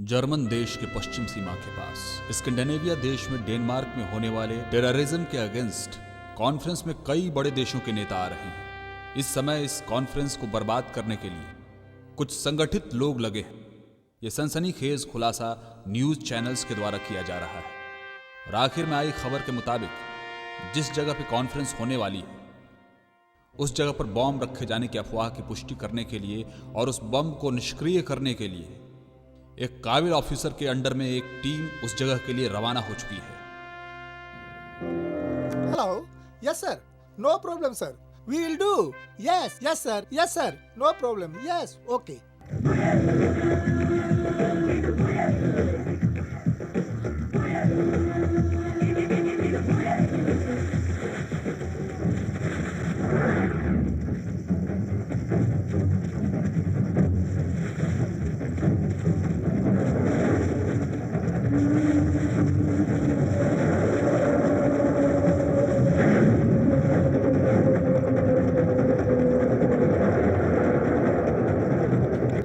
German देश के पश्चिम सीमा के पास स्कैंडिनेविया देश में डेनमार्क में होने वाले टेररिज्म के अगेंस्ट कॉन्फ्रेंस में कई बड़े देशों के नेता आ रहे हैं। इस समय इस कॉन्फ्रेंस को बर्बाद करने के लिए कुछ संगठित लोग लगे हैं। ये सनसनीखेज खुलासा न्यूज चैनल्स के द्वारा किया जा रहा है और आखिर में आई खबर के मुताबिक जिस जगह पे कॉन्फ्रेंस होने वाली है उस जगह पर बम रखे जाने की अफवाह की पुष्टि करने के लिए और उस बम को निष्क्रिय करने के लिए एक काबिल ऑफिसर के अंडर में एक टीम उस जगह के लिए रवाना हो चुकी है। Hello, yes sir, no problem sir, we will do, yes sir, no problem, yes, okay.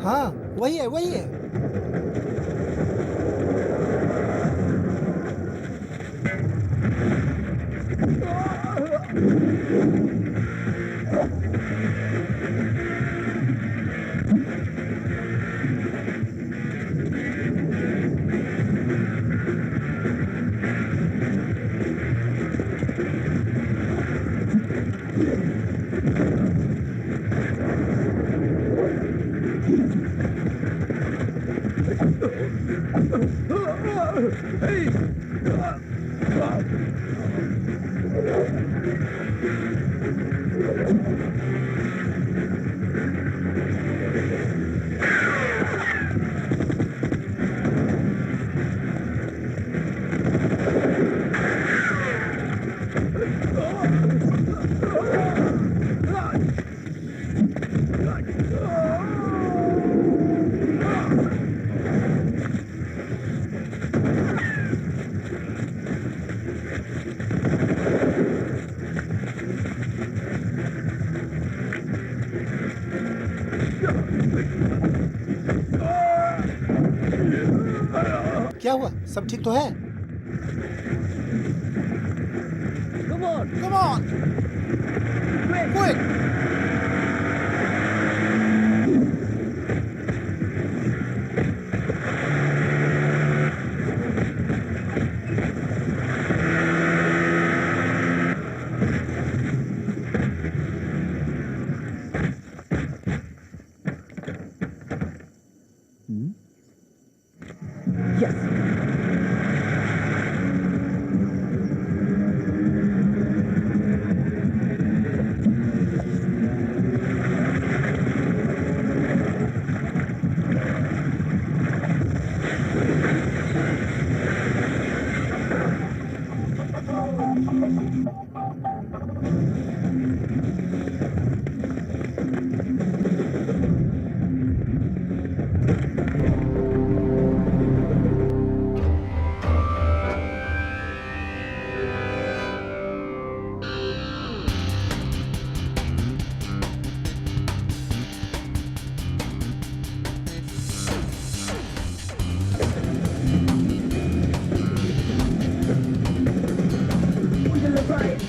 हाँ, वही है। क्या हुआ? सब ठीक तो है? Come on! Quick!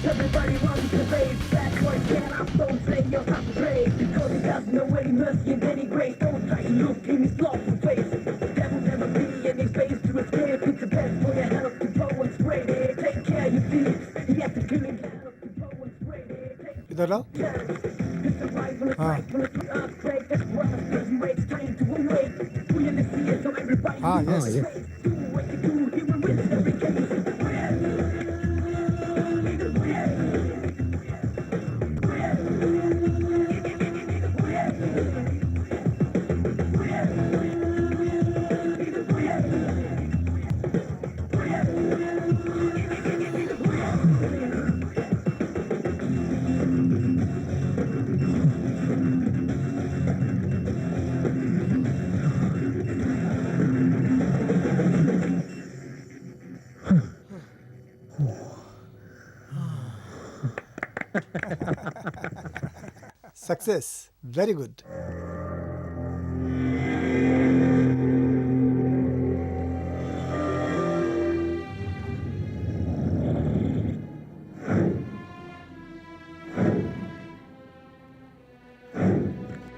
Everybody runs to base. Bad boy cannot don't say you're not brave. Because he has no any mercy and any grace. Don't try to look in his lawful face. There will never be any space to escape. It's the best for your health to go and spray it. Take care, you see it. He has to kill him. To go and spray it. इधर लाओ. हाँ. हाँ, yes. Success. Very good.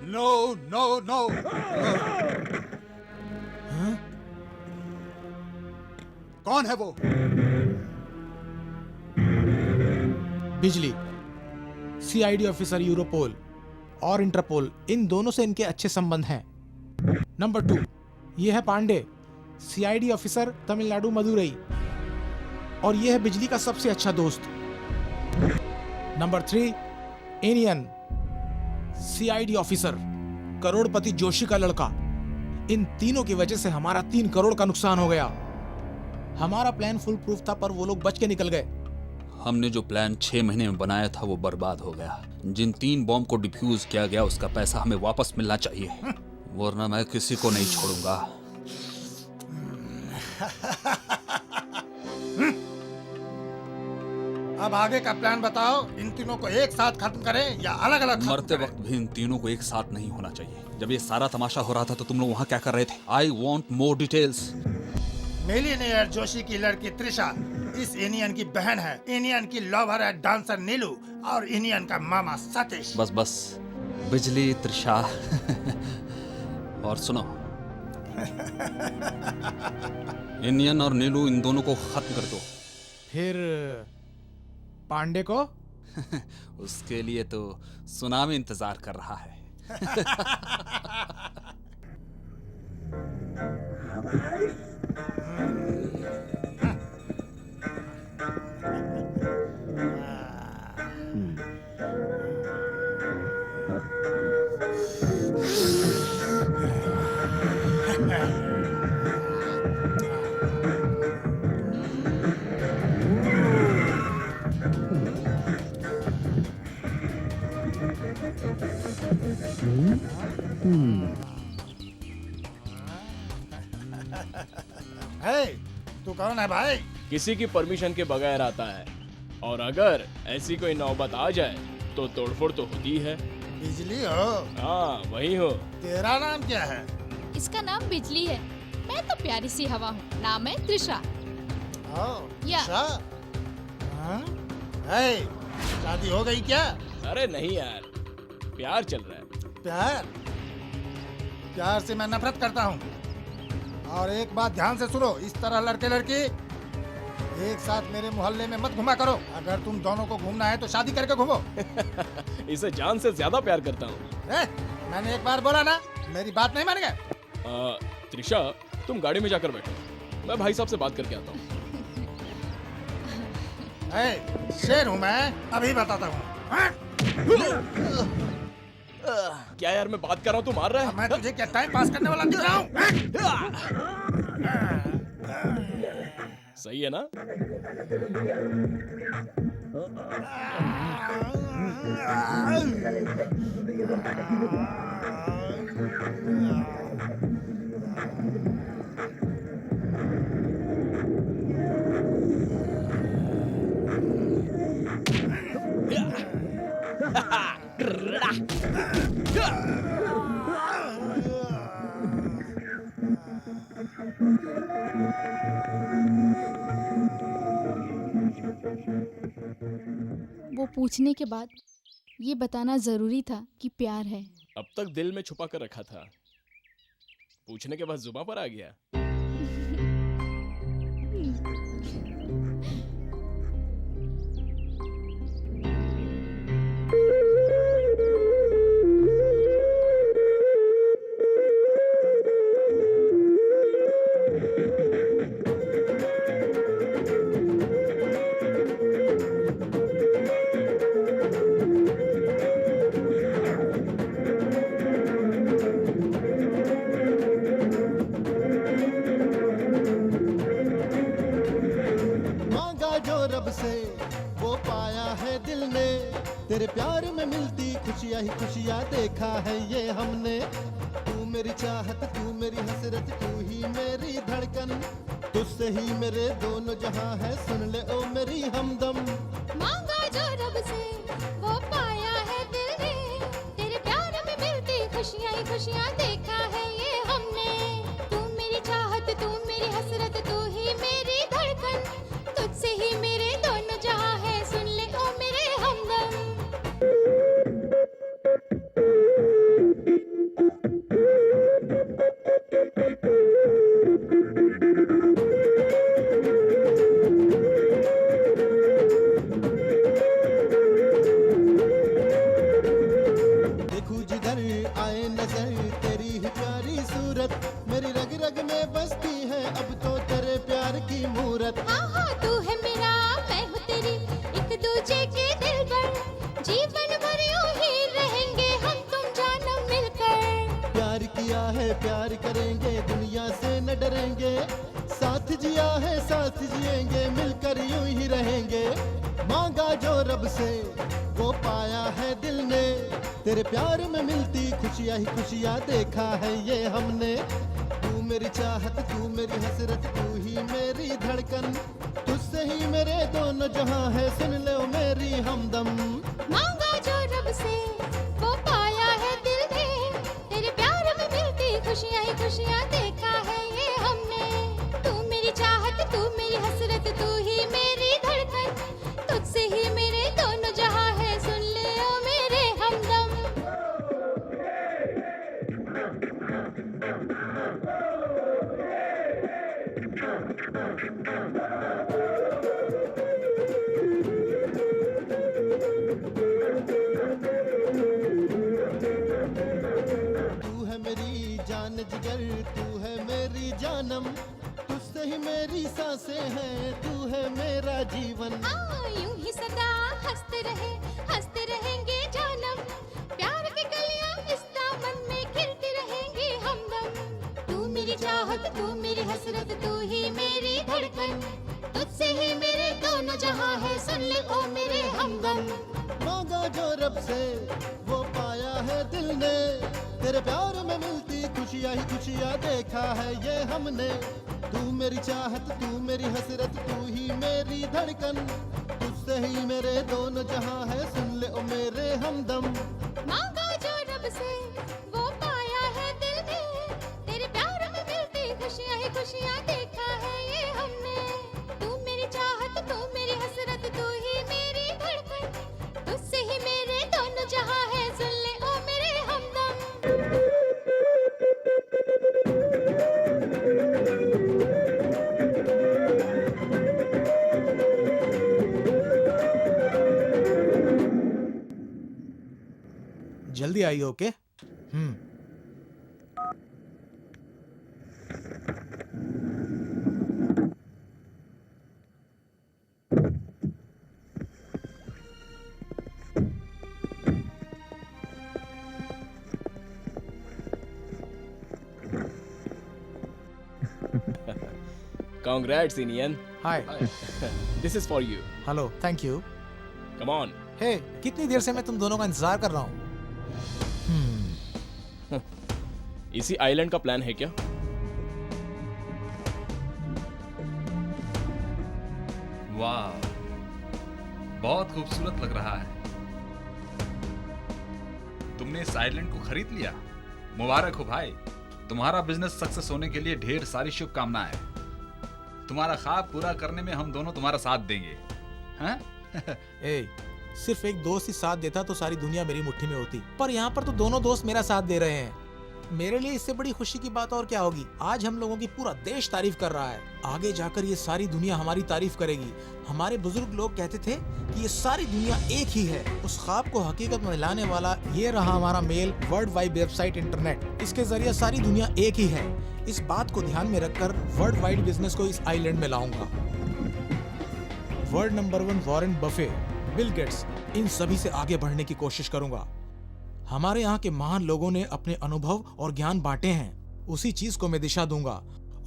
No, no, no. कौन है वो? बिजली, CID officer Europol और interpole, इन दोनों से इनके अच्छे संबंध हैं। नंबर 2, ये है पांडे, सीआईडी ऑफिसर तमिलनाडु मदुरई, और ये है बिजली का सबसे अच्छा दोस्त। नंबर 3, एनियन, सीआईडी ऑफिसर, करोड़पति जोशी का लड़का। इन तीनों की वजह से हमारा 3 करोड़ का नुकसान हो गया। हमारा प्लान फुल प्रूफ था, पर वो लोग बच के निकल गए। हमने जो प्लान 6 महीने में बनाया था वो बर्बाद हो गया। जिन 3 बॉम्ब को डिफ्यूज किया गया उसका पैसा हमें वापस मिलना चाहिए, वरना मैं किसी को नहीं छोड़ूंगा। अब आगे का प्लान बताओ। इन तीनों को एक साथ खत्म करें या अलग अलग? मरते वक्त भी इन तीनों को एक साथ नहीं होना चाहिए। जब ये सारा तमाशा हो रहा था तो तुम लोग वहाँ क्या कर रहे थे? I want more details. Millionaire Joshi की लड़की त्रिशा इस एनियन की बहन है। एनियन की लवर है डांसर नीलू और एनियन का मामा सतीश। बस बस, बिजली, त्रिशा और सुनो, एनियन और नीलू, इन दोनों को खत्म कर दो। फिर पांडे को? उसके लिए तो सुनामी इंतजार कर रहा है। तू कौन है भाई? किसी की परमिशन के बगैर आता है, और अगर ऐसी कोई नौबत आ जाए तो तोड़फोड़ तो होती है। बिजली हो? हाँ वही हो। तेरा नाम क्या है? इसका नाम बिजली है। मैं तो प्यारी सी हवा हूँ। नाम है त्रिशा। या। हाँ? है, शादी हो गई क्या? अरे नहीं यार, प्यार चल रहा है। प्यार? प्यार से मैं नफरत करता हूँ। और एक बात ध्यान से सुनो, इस तरह लड़के लड़की एक साथ मेरे मोहल्ले में मत घुमा करो। अगर तुम दोनों को घूमना है तो शादी करके घूमो। इसे जान से ज्यादा प्यार करता हूँ। मैंने एक बार बोला ना, मेरी बात नहीं मान गए? त्रिशा, तुम गाड़ी में जाकर बैठो, मैं भाई साहब से बात करके आता हूँ। शेर हूँ मैं, अभी बताता हूँ। क्या यार, मैं बात कर रहा हूँ, तू मार रहा है? मैं तुझे क्या टाइम पास करने वाला दिख रहा हूँ? सही है ना? वो पूछने के बाद ये बताना जरूरी था कि प्यार है। अब तक दिल में छुपा कर रखा था, पूछने के बाद जुबान पर आ गया। तेरे प्यार में मिलती खुशियाँ ही खुशियाँ देखा है ये हमने। तू मेरी चाहत, तू मेरी हसरत, तू ही मेरी धड़कन, तुझसे ही मेरे दोनों जहां है, सुन ले ओ मेरी हमदम। मांगा जो रब से वो पाया है दिल ने, तेरे प्यार में मिलती खुशियाँ ही खुशियाँ देखा है ये हमने। तू मेरी चाहत, तू मेरी हसरत, तू ही मेरी धड़कन, तुझसे ही मेरे दोनों जहां है, सुन ले ओ मेरे हमदम। देखूं जिधर आए नजर तेरी ही प्यारी सूरत, मेरी रग रग में बसती है अब तो तेरे प्यार की मूरत। हाँ हाँ तू है मेरा, मैं हूँ तेरी, एक दूजे के दिल पर, जीवन भर यूं ही रहेंगे हम तुम जानम मिलकर। प्यार किया है प्यार करेंगे, दुनिया से न डरेंगे, साथ जिया है साथ जिएंगे, मिलकर यूं ही रहेंगे। मांगा जो रब से वो पाया है दिल ने, तेरे प्यार में मिलती खुशियाँ ही खुशियाँ देखा है ये हमने। तू मेरी चाहत, तू मेरी हसरत, तू ही मेरी धड़कन, तुझसे ही मेरे दोनों जहां है, सुन ले ओ मेरी हमदम। मांगा जो रब से वो पाया है दिल ने, तेरे प्यार में मिलती खुशियाँ ही खुशियाँ देखा है ये हमने। तू मेरी चाहत, तू मेरी हसरत, तू ही मेरी धड़कन, तुझसे ही मेरे दोनों जहां है, सुन ले ओ मेरे हमदम। तू है मेरी जान जिगर, तू है मेरी जानम, तुझसे ही मेरी सांसें हैं, तू है मेरा जीवन। यूं ही सदा हंसते रहेंगे जानम, प्यार की कलियां इस दामन में खिलती रहेंगी हमदम। तू मेरी चाहत, तू मेरी हसरत, तू ही मेरी धड़कन, तुझसे ही मेरे दोनों जहां है, सुन ले ओ मेरे हमदम। मांगा जो रब से वो पाया है दिल ने, तेरे प्यार में मिलती खुशियाँ ही खुशियाँ देखा है ये हमने। तू मेरी चाहत, तू मेरी हसरत, तू ही मेरी धड़कन, तुझसे ही मेरे दोनों जहां है, सुन ले ओ मेरे हमदम। मांगा जो रब से वो पाया है दिल ने, तेरे प्यार में मिलती खुशियां ही खुशियां देखा है ये हमने। तू मेरी चाहत, तू मेरी हसरत, तू ही मेरी धड़कन, तुझसे ही मेरे दोनों जहां है, सुन ले ओ मेरे हमदम। जल्दी आइए, okay? Congrats, Inian. Hi, This is for you. Hello, thank you. Come on. हे, कितनी देर से मैं तुम दोनों का इंतजार कर रहा हूँ। इसी आइलैंड का प्लान है क्या? वाह, बहुत खूबसूरत लग रहा है। तुमने इस आइलैंड को खरीद लिया, मुबारक हो भाई। तुम्हारा बिजनेस सक्सेस होने के लिए ढेर सारी शुभकामनाएं। तुम्हारा ख्वाब पूरा करने में हम दोनों तुम्हारा साथ देंगे, हैं? ए, सिर्फ एक दोस्त ही साथ देता तो सारी दुनिया मेरी मुट्ठी में होती, पर यहाँ पर तो दोनों दोस्त मेरा साथ दे रहे हैं। मेरे लिए इससे बड़ी खुशी की बात और क्या होगी। आज हम लोगों की पूरा देश तारीफ कर रहा है, आगे जाकर ये सारी दुनिया हमारी तारीफ करेगी। हमारे बुजुर्ग लोग कहते थे कि ये सारी दुनिया एक ही है। उस ख्वाब को हकीकत में लाने वाला ये रहा हमारा mail, world wide website internet. इसके जरिए सारी दुनिया एक ही है। इस बात को ध्यान में रखकर वर्ल्ड वाइड बिजनेस को इस आइलैंड में लाऊंगा। World number 1 Warren Buffett, Bill Gates, इन सभी से आगे बढ़ने की कोशिश करूंगा। हमारे यहाँ के महान लोगों ने अपने अनुभव और ज्ञान बांटे हैं, उसी चीज को मैं दिशा दूंगा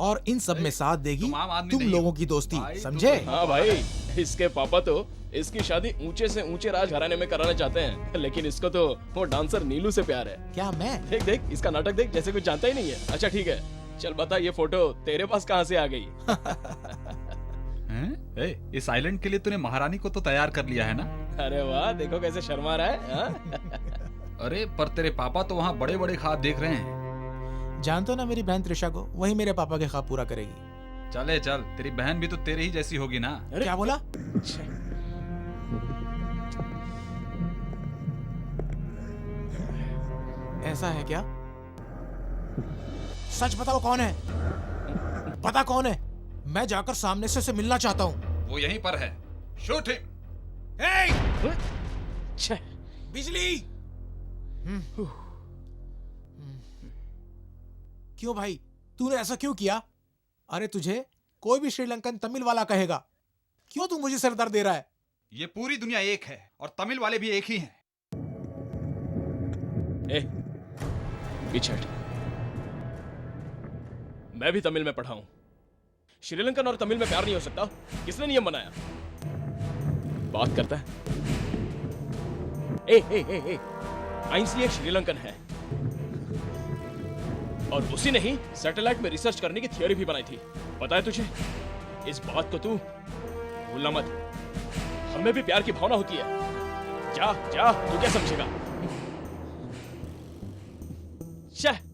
और इन सब में साथ देगी तुम आम आदमी तुम नहीं लोगों हो। की दोस्ती, भाई, तुम समझे? तो- हाँ भाई, इसके पापा तो इसकी शादी ऊंचे से ऊंचे राजघराने में कराना चाहते हैं, लेकिन इसको तो वो डांसर नीलू से प्यार है। क्या मैं? देख देख, इसका नाटक देख, जैसे कुछ जानता ही नहीं है। अच्छा ठीक है, चल बता, ये फोटो तेरे पास कहाँ से आ गई? हैं? ए, इस आइलैंड के लिए तूने महारानी को तो तैयार कर लिया है ना? अरे वाह, देखो कैसे शर्मा रहा है। हाँ? अरे पर तेरे पापा तो वहाँ बड़े बड़े ख्वाब देख रहे हैं। जानते हो ना मेरी बहन त्रिशा को, वही मेरे पापा के ख्वाब पूरा करेगी। चले चल, तेरी बहन भी तो तेरे ही जैसी होगी ना। अरे क्या बोला? ऐसा है क्या? सच बताओ, कौन है? पता कौन है? मैं जाकर सामने से उसे मिलना चाहता हूँ। वो यहीं पर है, शूट हिम। छे, बिजली! क्यों भाई, तूने ऐसा क्यों किया? अरे तुझे कोई भी श्रीलंकन तमिल वाला कहेगा, क्यों तू मुझे सरदर्द दे रहा है? ये पूरी दुनिया एक है और तमिल वाले भी एक ही हैं। ए, पीछे हट। मैं भी तमिल में पढ़ा हूं। श्रीलंकन और तमिल में प्यार नहीं हो सकता। किसने नियम बनाया? बात करता है। ए, आइंस्टीन एक श्रीलंकन है और उसी ने ही सैटेलाइट में रिसर्च करने की थियोरी भी बनाई थी। पता है तुझे? इस बात को तू भूलना मत। हमें भी प्यार की भावना होती है। जा जा, तू क्या समझेगा? शह।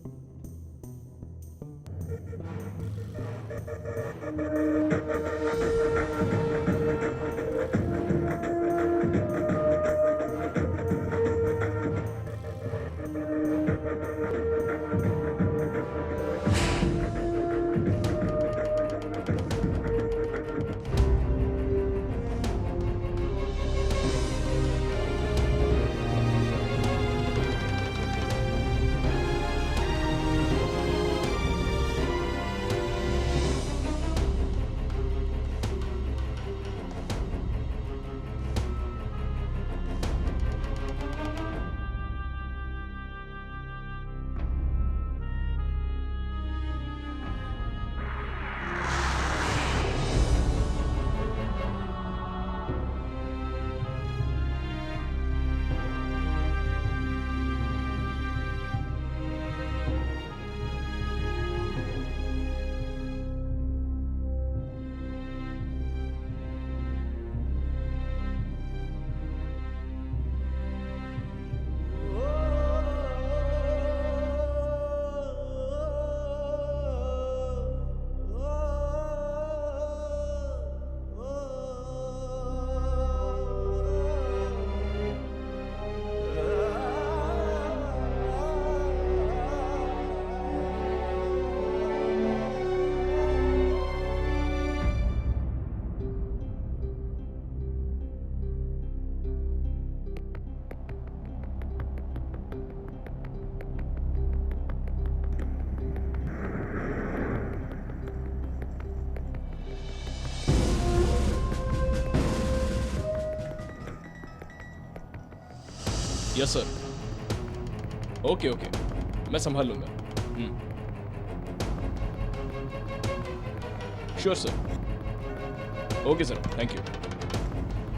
Yes sir. ओके ओके, मैं संभाल लूंगा। Sure sir. Okay sir, thank you.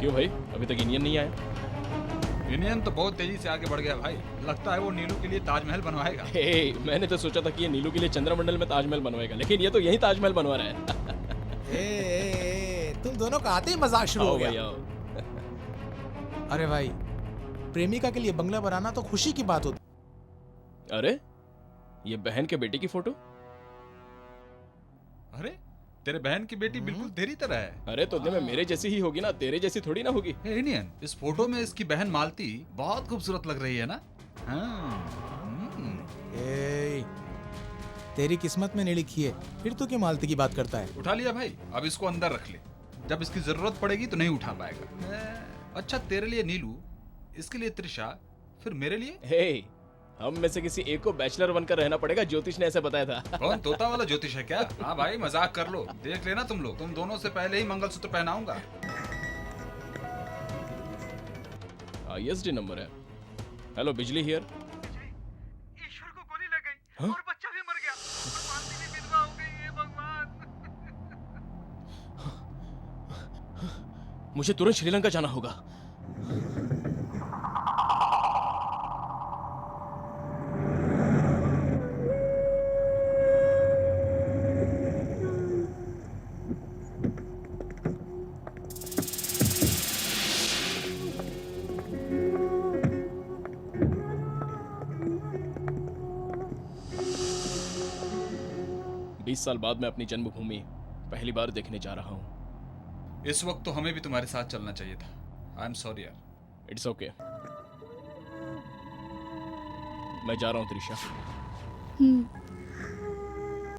क्यों भाई, अभी तक इंडियन नहीं आया? इंडियन तो बहुत तेजी से आगे बढ़ गया भाई। लगता है वो नीलू के लिए ताजमहल बनवाएगा। हे, मैंने तो सोचा था कि ये नीलू के लिए चंद्रमंडल में ताजमहल बनवाएगा, लेकिन ये तो यही ताजमहल बनवा रहा है। तुम दोनों का आते ही मजाक शुरू हो आओ भाई गया। आओ। अरे भाई, प्रेमिका के लिए बंगला बनाना तो खुशी की बात होती। अरे, ये बहन के बेटे की फोटो? अरे तेरे बहन की बेटी बिल्कुल तेरी तरह है। अरे तो में मेरे जैसी ही होगी ना, तेरे जैसी थोड़ी ना होगी। हे इंडियन, इस फोटो में इसकी बहन मालती बहुत खूबसूरत लग रही है ना? हाँ। तेरी किस्मत में नहीं लिखी है, फिर तू क्यों मालती की बात करता है? उठा लिया भाई, अब इसको अंदर रख ले। जब इसकी जरूरत पड़ेगी तो नहीं उठा पाएगा। अच्छा तेरे लिए नीलू, इसके लिए त्रिशा, फिर मेरे लिए? हे, हम में से किसी एक को बैचलर बनकर रहना पड़ेगा, ज्योतिष ने ऐसे बताया था। कौन, तोता वाला ज्योतिष है क्या? हाँ भाई मजाक कर लो, देख लेना तुम लोग, तुम दोनों से पहले ही मंगलसूत्र पहनाऊंगा। ISD नंबर है। हेलो, बिजली हियर। ईश्वर को गोली लग गई हाँ? और बच्चा भी मर गया और मालती भी विधवा हो गई। हे भगवान। मुझे तुरंत श्रीलंका जाना होगा। साल बाद मैं अपनी जन्मभूमि पहली बार देखने जा रहा हूं। इस वक्त तो हमें भी तुम्हारे साथ चलना चाहिए था। आई एम सॉरी यार। इट्स ओके, मैं जा रहा हूं त्रिशा।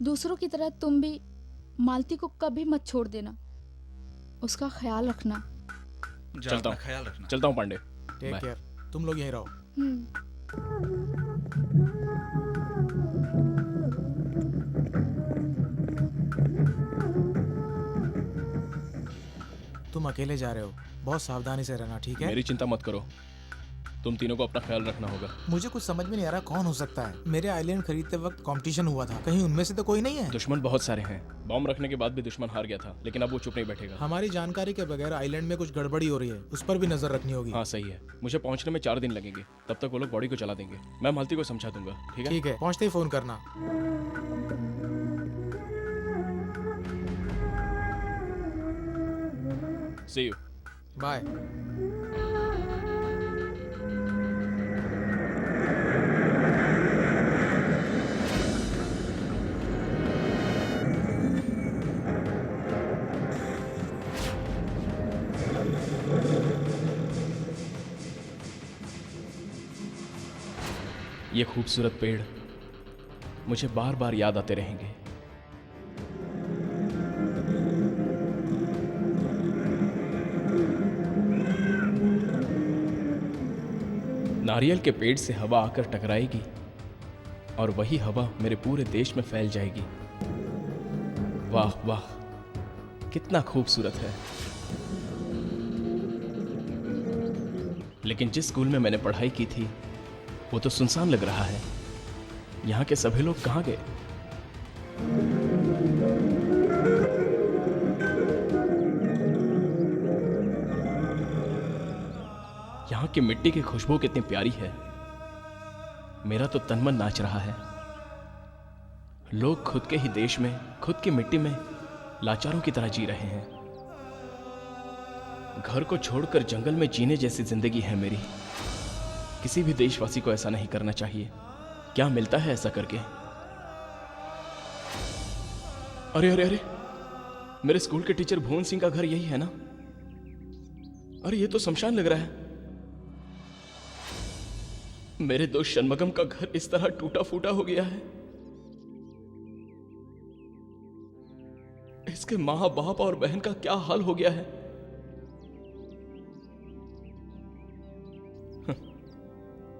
दूसरों की तरह तुम भी मालती को कभी मत छोड़ देना, उसका ख्याल रखना। चलता हूं, ख्याल रखना। चलता हूं पांडे। टेक केयर, तुम लोग यहीं रहो। तुम अकेले जा रहे हो, बहुत सावधानी से रहना, ठीक है? मेरी चिंता मत करो, तुम तीनों को अपना ख्याल रखना होगा। मुझे कुछ समझ में नहीं आ रहा कौन हो सकता है। मेरे आइलैंड खरीदते वक्त कंपटीशन हुआ था, कहीं उनमें से तो कोई नहीं है? दुश्मन बहुत सारे हैं, बॉम्ब रखने के बाद भी दुश्मन हार गया था, लेकिन अब वो चुप नहीं बैठेगा। हमारी जानकारी के बगैर आइलैंड में कुछ गड़बड़ी हो रही है, उस पर भी नजर रखनी होगी। हाँ सही है, मुझे पहुंचने में 4 दिन लगेंगे, तब तक वो लोग बॉडी को चला देंगे। मैं मालती को समझा दूंगा, ठीक है? ठीक है, पहुंचते ही फोन करना। See you. बाय। ये खूबसूरत पेड़ मुझे बार बार याद आते रहेंगे। नारियल के पेड़ से हवा आकर टकराएगी और वही हवा मेरे पूरे देश में फैल जाएगी। वाह वाह, कितना खूबसूरत है। लेकिन जिस स्कूल में मैंने पढ़ाई की थी वो तो सुनसान लग रहा है। यहाँ के सभी लोग कहाँ गए? यहाँ की मिट्टी की खुशबू कितनी प्यारी है। मेरा तो तन मन नाच रहा है। लोग खुद के ही देश में, खुद की मिट्टी में लाचारों की तरह जी रहे हैं। घर को छोड़कर जंगल में जीने जैसी जिंदगी है मेरी। किसी भी देशवासी को ऐसा नहीं करना चाहिए। क्या मिलता है ऐसा करके? अरे अरे अरे, मेरे स्कूल के टीचर भुवन सिंह का घर यही है ना? अरे ये तो शमशान लग रहा है। मेरे दोस्त षणमगम का घर इस तरह टूटा फूटा हो गया है। इसके मां बाप और बहन का क्या हाल हो गया है।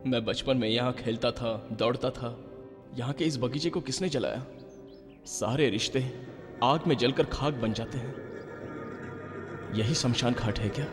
मैं बचपन में यहां खेलता था, दौड़ता था। यहां के इस बगीचे को किसने जलाया? सारे रिश्ते आग में जलकर खाक बन जाते हैं। यही शमशान घाट है क्या?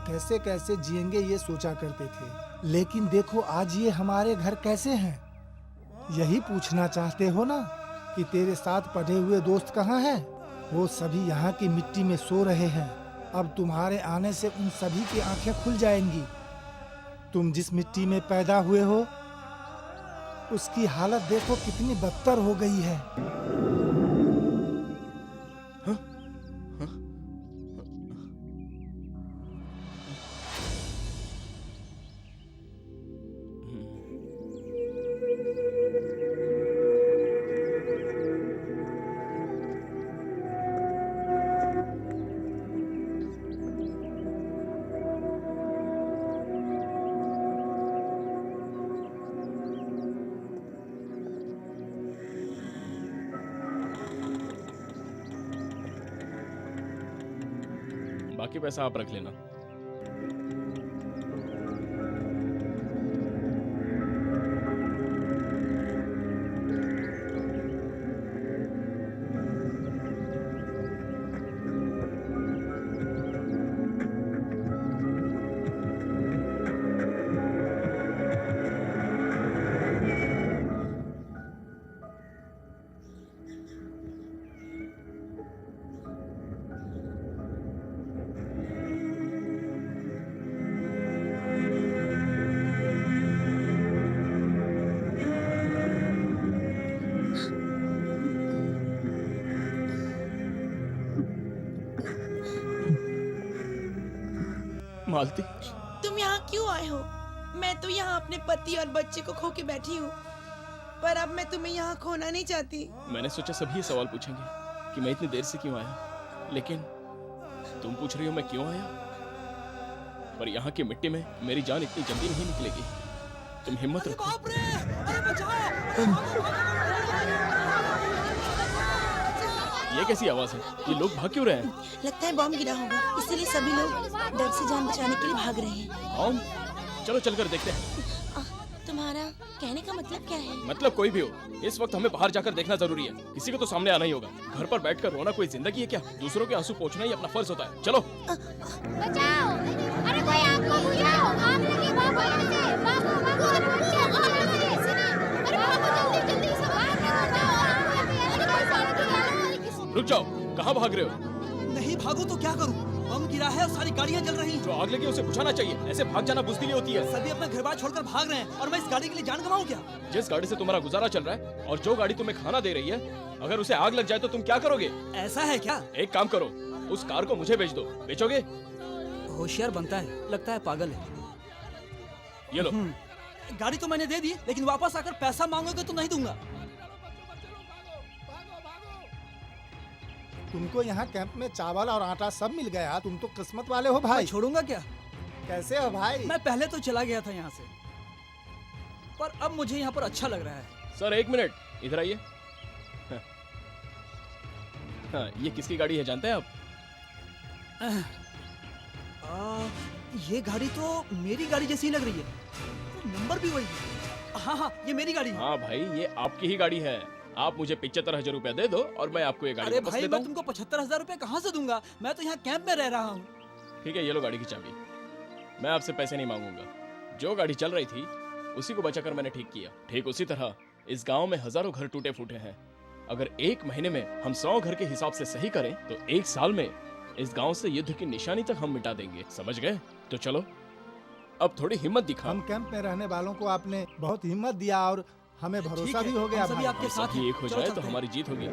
कैसे कैसे जिएंगे ये सोचा करते थे, लेकिन देखो आज ये हमारे घर कैसे हैं। यही पूछना चाहते हो ना कि तेरे साथ पढ़े हुए दोस्त कहाँ हैं? वो सभी यहाँ की मिट्टी में सो रहे हैं। अब तुम्हारे आने से उन सभी की आंखें खुल जाएंगी। तुम जिस मिट्टी में पैदा हुए हो उसकी हालत देखो कितनी बदतर हो गई है। बाकी पैसा आप रख लेना। मालती, तुम यहाँ क्यों आए हो? मैं तो यहाँ अपने पति और बच्चे को खो के बैठी हूँ, पर अब मैं तुम्हें यहाँ खोना नहीं चाहती। मैंने सोचा सभी ये सवाल पूछेंगे कि मैं इतनी देर से क्यों आया, लेकिन तुम पूछ रही हो मैं क्यों आया। पर यहाँ की मिट्टी में मेरी जान इतनी जल्दी नहीं निकलेगी। तुम हिम्मत रखो। ये कैसी आवाज है? ये लोग भाग क्यों रहे हैं? लगता है बॉम्ब गिरा होगा, इसीलिए सभी लोग डर से जान बचाने के लिए भाग रहे हैं। बॉम्ब? चलो चलकर देखते हैं। तुम्हारा कहने का मतलब क्या है? मतलब कोई भी हो, इस वक्त हमें बाहर जाकर देखना जरूरी है। किसी को तो सामने आना ही होगा। घर पर बैठकर रोना कोई जिंदगी है क्या? दूसरों के आंसू पोंछना ही अपना फर्ज होता है। चलो। बचाओ! अरे कोई आपको बुझाओ! आग लगी भागो यहाँ से! भागो भागो! अरे बच्चे भागो यहाँ से! अरे भागो जल्दी जल्दी सब आग लगाओ! आग लगी! अरे कोई साड़ी की रुक जाओ, कहाँ भाग रहे हो? नहीं भागू तो क्या करूं? बम गिरा है और सारी गाड़ियां जल रही हैं। जो आग लगी उसे बुझाना चाहिए। ऐसे भाग जाना बुज़दिली होती है। सभी अपना घर बार छोड़कर भाग रहे हैं और मैं इस गाड़ी के लिए जान गंवाऊं क्या? जिस गाड़ी से तुम्हारा गुजारा चल रहा है और जो गाड़ी तुम्हें खाना दे रही है, अगर उसे आग लग जाए तो तुम क्या करोगे? ऐसा है क्या? एक काम करो, उस कार को मुझे बेच दो। बेचोगे? होशियार बनता है, लगता है पागल है। ये लो। गाड़ी तो मैंने दे दी, लेकिन वापस आकर पैसा मांगोगे तो नहीं दूंगा। तुमको यहाँ कैंप में चावल और आटा सब मिल गया। तुम तो किस्मत वाले हो भाई। मैं छोड़ूंगा क्या? कैसे हो भाई? मैं पहले तो चला गया था यहाँ से, पर अब मुझे यहाँ पर अच्छा लग रहा है। सर एक मिनट, इधर आइए। हाँ, ये किसकी गाड़ी है जानते हैं आप? ये गाड़ी तो मेरी गाड़ी जैसी लग रही है। नंबर भी वही है। हाँ हाँ, ये मेरी गाड़ी है। हाँ भाई, ये आपकी ही गाड़ी है। आप मुझे 75,000 रुपया दे दो और मैं आपको ये गाड़ी अरे वापस भाई, देता मैं हूँ। तुमको 75,000 रुपए कहाँ से दूंगा? मैं तो यहाँ कैंप में रह रहा हूँ। ठीक है, ये लो गाड़ी की चाबी। मैं आपसे पैसे नहीं मांगूंगा। जो गाड़ी चल रही थी उसी को बचाकर मैंने ठीक किया। ठीक उसी तरह इस गांव में हजारों घर टूटे फूटे हैं। अगर एक महीने में हम 100 घर के हिसाब से सही करें तो एक साल में इस गांव से युद्ध की निशानी तक हम मिटा देंगे। समझ गए? तो चलो अब थोड़ी हिम्मत दिखा। हम कैंप में रहने वालों को आपने बहुत हिम्मत दिया और हमें भरोसा भी हो गया। हम सभी भाई। आपके साथ सभी एक हो चलो जाए तो चलते हैं। हमारी जीत होगी।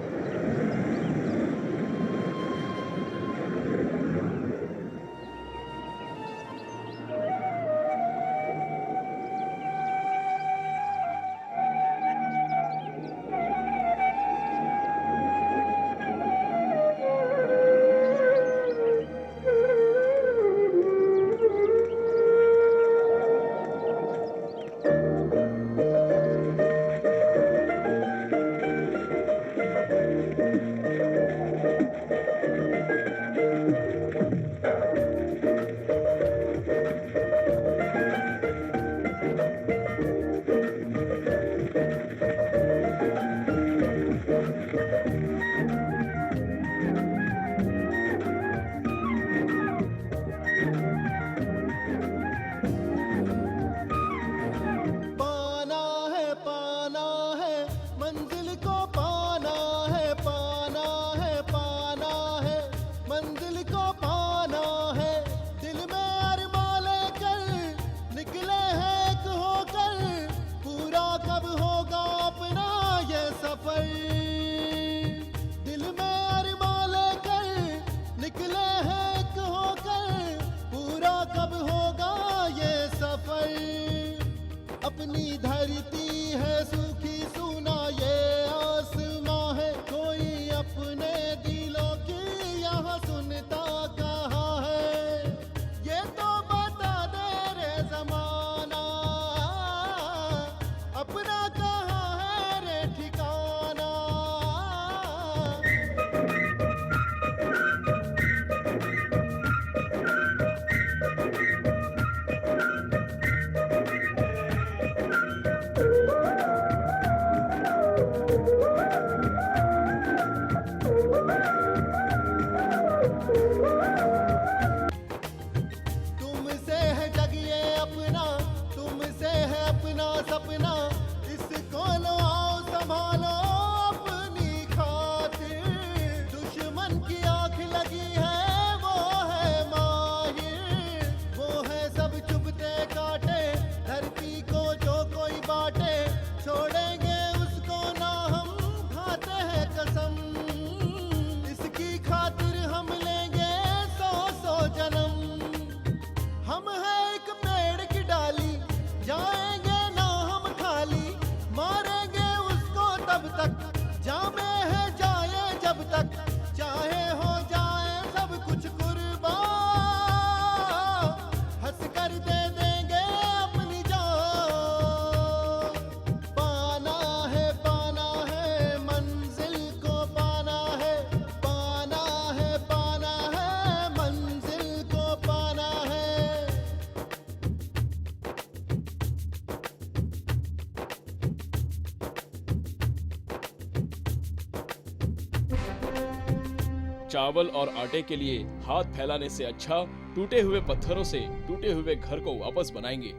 चावल और आटे के लिए हाथ फैलाने से अच्छा टूटे हुए पत्थरों से टूटे हुए घर को वापस बनाएंगे।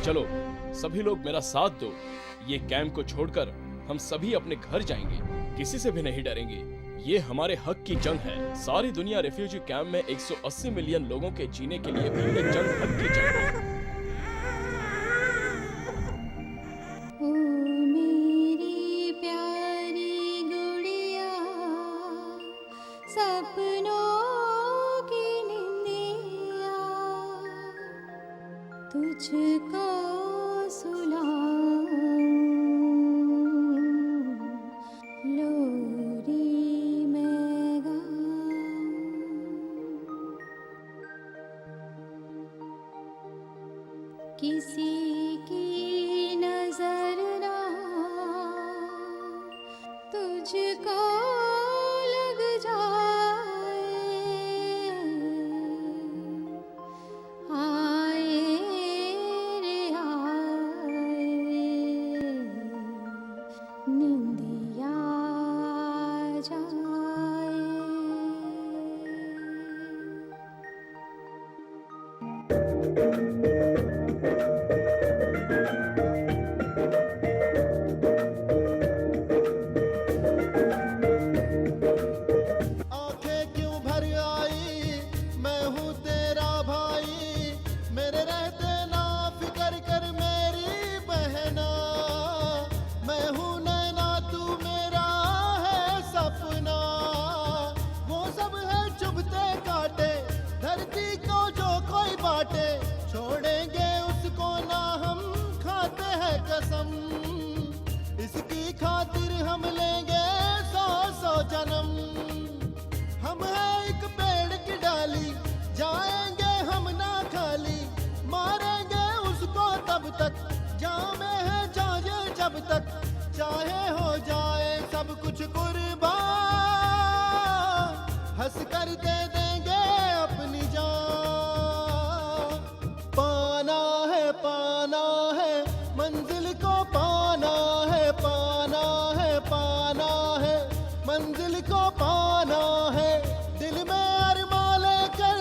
चलो सभी लोग मेरा साथ दो, ये कैंप को छोड़कर हम सभी अपने घर जाएंगे, किसी से भी नहीं डरेंगे। ये हमारे हक की जंग है। सारी दुनिया रिफ्यूजी कैंप में 180 मिलियन लोगों के जीने के लिए भी ये जंग हक की जंग है। ओ मेरी प्यारी गुड़िया, सपनों की निंदिया, तुझको सुलाऊं लोरी मैं गाऊं। किसी की नजर ना तुझको लग जाए, आए रे आए, निंदिया जाए। आंखें क्यों भर आई, मैं हूँ तेरा भाई, मेरे रहते ना फिकर कर मेरी बहना। मैं हूँ नैना तू मेरा है सपना, वो सब है चुभते कांटे, धरती को जो कोई बांटे, छोड़ेंगे उसको ना हम खाते हैं कसम। इसकी खातिर हम लेंगे 100 जन्म। हम है एक पेड़ की डाली, जाएंगे हम ना खाली, मारेंगे उसको तब तक, जामे है जाए जब तक, चाहे हो जाए सब कुछ कुर्बान, हंस कर दे देंगे अपनी जान। पाना है मंजिल को पाना है, पाना है मंजिल को पाना है। दिल में अरमान लेकर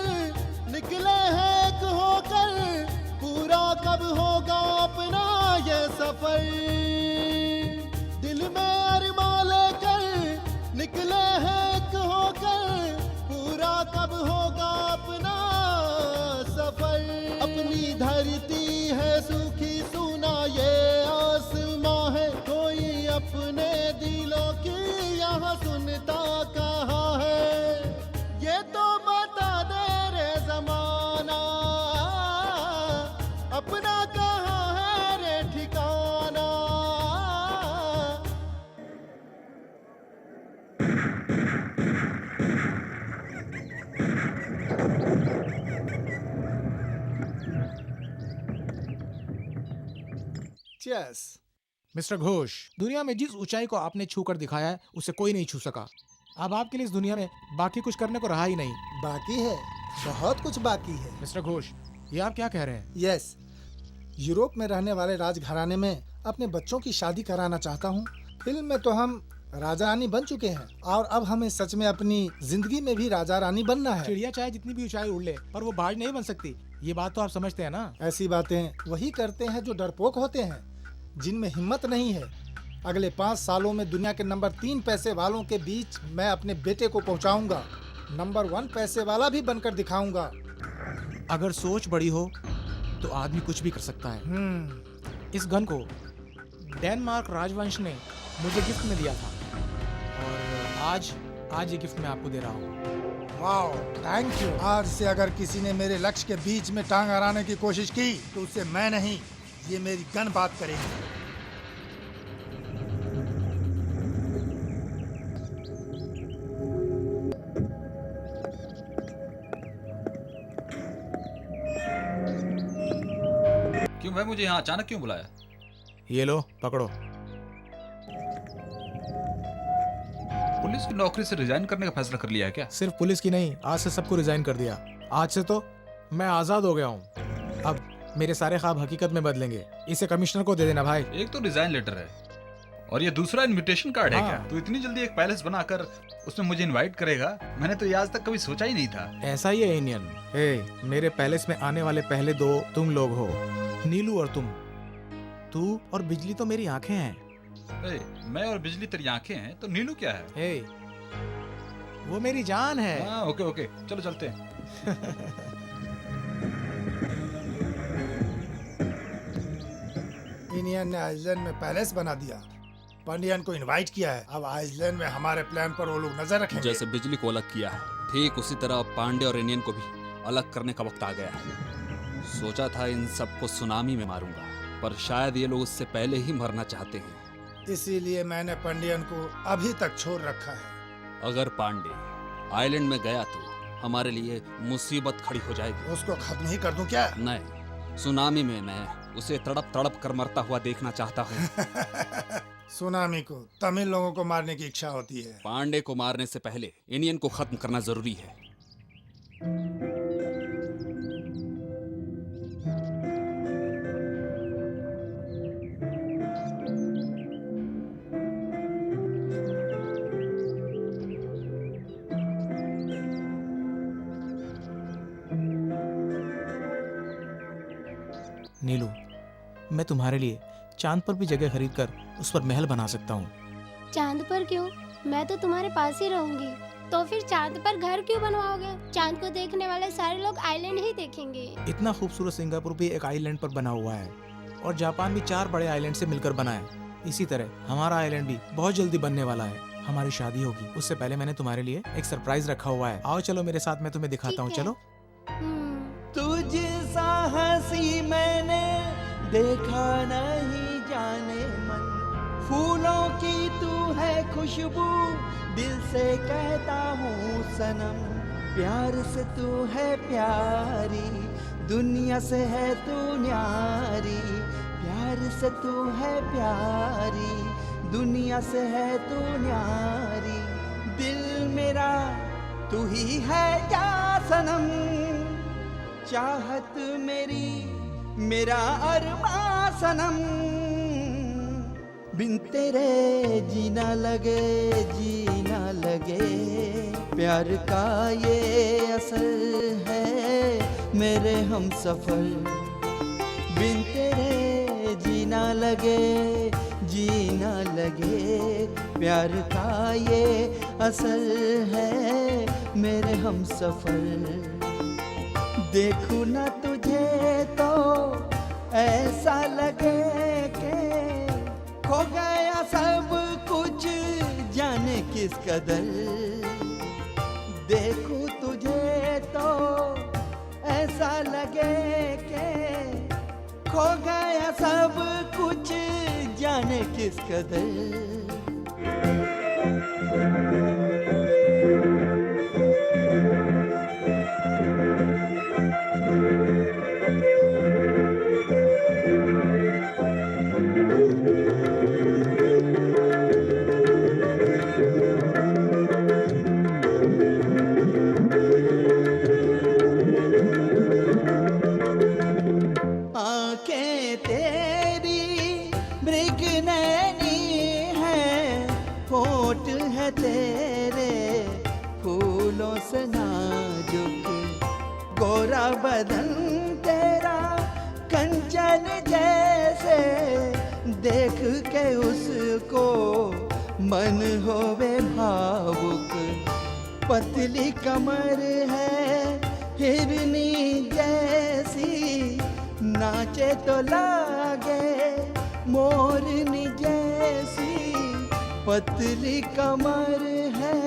निकले हैं एक होकर, पूरा कब होगा अपना ये सफर। दिल में अरमान लेकर निकले हैं एक होकर, पूरा कब होगा अपना सफर। अपनी धरती है सूखी सूना ये आसमां है, कोई अपने दिलों की यहाँ सुनता कहाँ है। ये तो बता दे रे जमाना, अपना कहाँ है रे ठिकाना। चेस। मिस्टर घोष, दुनिया में जिस ऊंचाई को आपने छू कर दिखाया है उसे कोई नहीं छू सका। अब आपके लिए इस दुनिया में बाकी कुछ करने को रहा ही नहीं। बाकी है, बहुत कुछ बाकी है। मिस्टर घोष, ये आप क्या कह रहे हैं? यस, यूरोप में रहने वाले राजघराने में अपने बच्चों की शादी कराना चाहता हूँ। फिल्म में तो हम राजा रानी बन चुके हैं और अब हमें सच में अपनी जिंदगी में भी राजा रानी बनना है। चिड़िया चाहे जितनी भी ऊंचाई उड़ ले पर वो बाज नहीं बन सकती, ये बात तो आप समझते हैं ना? ऐसी बातें वही करते हैं जो डरपोक होते हैं, जिनमें हिम्मत नहीं है। अगले 5 सालों में दुनिया के नंबर 3 पैसे वालों के बीच मैं अपने बेटे को पहुंचाऊंगा। नंबर 1 पैसे वाला भी बनकर दिखाऊंगा। अगर सोच बड़ी हो तो आदमी कुछ भी कर सकता है। इस गन को डेनमार्क राजवंश ने मुझे गिफ्ट में दिया था और आज ये गिफ्ट मैं आपको दे रहा हूँ। Wow, thank you. आज से अगर किसी ने मेरे लक्ष्य के बीच में टांग अड़ाने की कोशिश की तो उसे मैं नहीं, ये मेरी गन बात करेगी। क्यों भाई, मुझे यहाँ अचानक क्यों बुलाया? ये लो पकड़ो। पुलिस की नौकरी से रिजाइन करने का फैसला कर लिया है क्या? सिर्फ पुलिस की नहीं, आज से सबको रिजाइन कर दिया। आज से तो मैं आजाद हो गया हूँ। अब मेरे सारे ख्वाब हकीकत में बदलेंगे। इसे कमिश्नर को दे देना भाई। एक तो रिजाइन लेटर है और ये दूसरा इनविटेशन कार्ड है हाँ। क्या? तू इतनी जल्दी एक पैलेस बनाकर उसमें मुझे इनवाइट करेगा? मैंने तो ये आज तक कभी सोचा ही नहीं था। ऐसा ही है इंडियन। मेरे पैलेस में आने वाले पहले दो तुम लोग हो, नीलू और तुम। तू और बिजली तो मेरी आंखें हैं। मैं और बिजली तेरी आंखें हैं, तो नीलू क्या है? वो मेरी जान है। हाँ, ओके ओके, चलो चलते हैं। इंडियन ने आइसलैंड में पैलेस बना दिया, पंडियन को इनवाइट किया है। अब आइसलैंड में हमारे प्लान पर वो लोग नजर रखेंगे। जैसे बिजली को अलग किया है, ठीक उसी तरह पांडे और इंडियन को भी अलग करने का वक्त आ गया है। सोचा था इन सबको सुनामी में मारूंगा, पर शायद ये लोग उससे पहले ही मरना चाहते हैं। इसीलिए मैंने पंडियन को अभी तक छोड़ रखा है। अगर पांडे आइलैंड में गया तो हमारे लिए मुसीबत खड़ी हो जाएगी। उसको खत्म ही कर दूं क्या? नहीं, सुनामी में मैं उसे तड़प तड़प कर मरता हुआ देखना चाहता हूँ। सुनामी को तमिल लोगों को मारने की इच्छा होती है। पांडे को मारने से पहले इंडियन को खत्म करना जरूरी है। नीलू, मैं तुम्हारे लिए चांद पर भी जगह खरीद कर उस पर महल बना सकता हूँ। चांद पर क्यों? मैं तो तुम्हारे पास ही रहूंगी। तो फिर चांद पर घर क्यों बनवाओगे? चांद को देखने वाले सारे लोग आइलैंड ही देखेंगे। इतना खूबसूरत सिंगापुर भी एक आइलैंड पर बना हुआ है, और जापान भी 4 बड़े आइलैंड से मिलकर बना है। इसी तरह हमारा आइलैंड भी बहुत जल्दी बनने वाला है। हमारी शादी होगी, उससे पहले मैंने तुम्हारे लिए एक सरप्राइज रखा हुआ है। आओ चलो मेरे साथ, मैं तुम्हें दिखाता हूँ। चलो। तुझ सा हंसी मैंने देखा नहीं जाने मन, फूलों की तू है खुशबू, दिल से कहता हूँ सनम, प्यार से तू है प्यारी, दुनिया से है तू न्यारी, प्यार से तू है प्यारी, दुनिया से है तू न्यारी, दिल मेरा तू ही है क्या सनम, चाहत मेरी मेरा अरमां सनम, बिन तेरे जीना लगे जीना लगे, प्यार का ये असर है मेरे हम सफर, बिन तेरे जीना लगे जीना लगे, प्यार का ये असर है मेरे हम सफर, देखूं ना तुझे तो ऐसा लगे के खो गया सब कुछ जाने किस कदर, देखूं तुझे तो ऐसा लगे के खो गया सब कुछ जाने किस कदर। आंखें तेरी मृगनैनी है, होठ है तेरे फूलों से नाजुक, गोरा बदन तेरा कंचन जैसे, देख के उसको मन होवे भावुक, पतली कमर है हिरनी जैसी, नाचे तो लागे मोरनी जैसी, पतली कमर है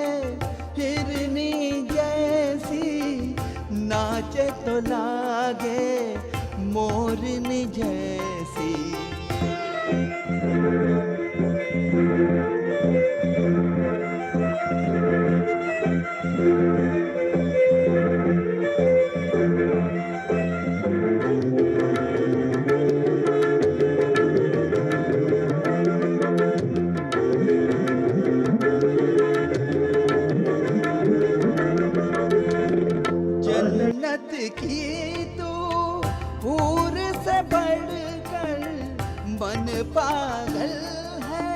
हिरनी जैसी, नाचे तो लागे मोरनी जैसी। जन्नत की तू हूर से बढ़कर मन पागल है,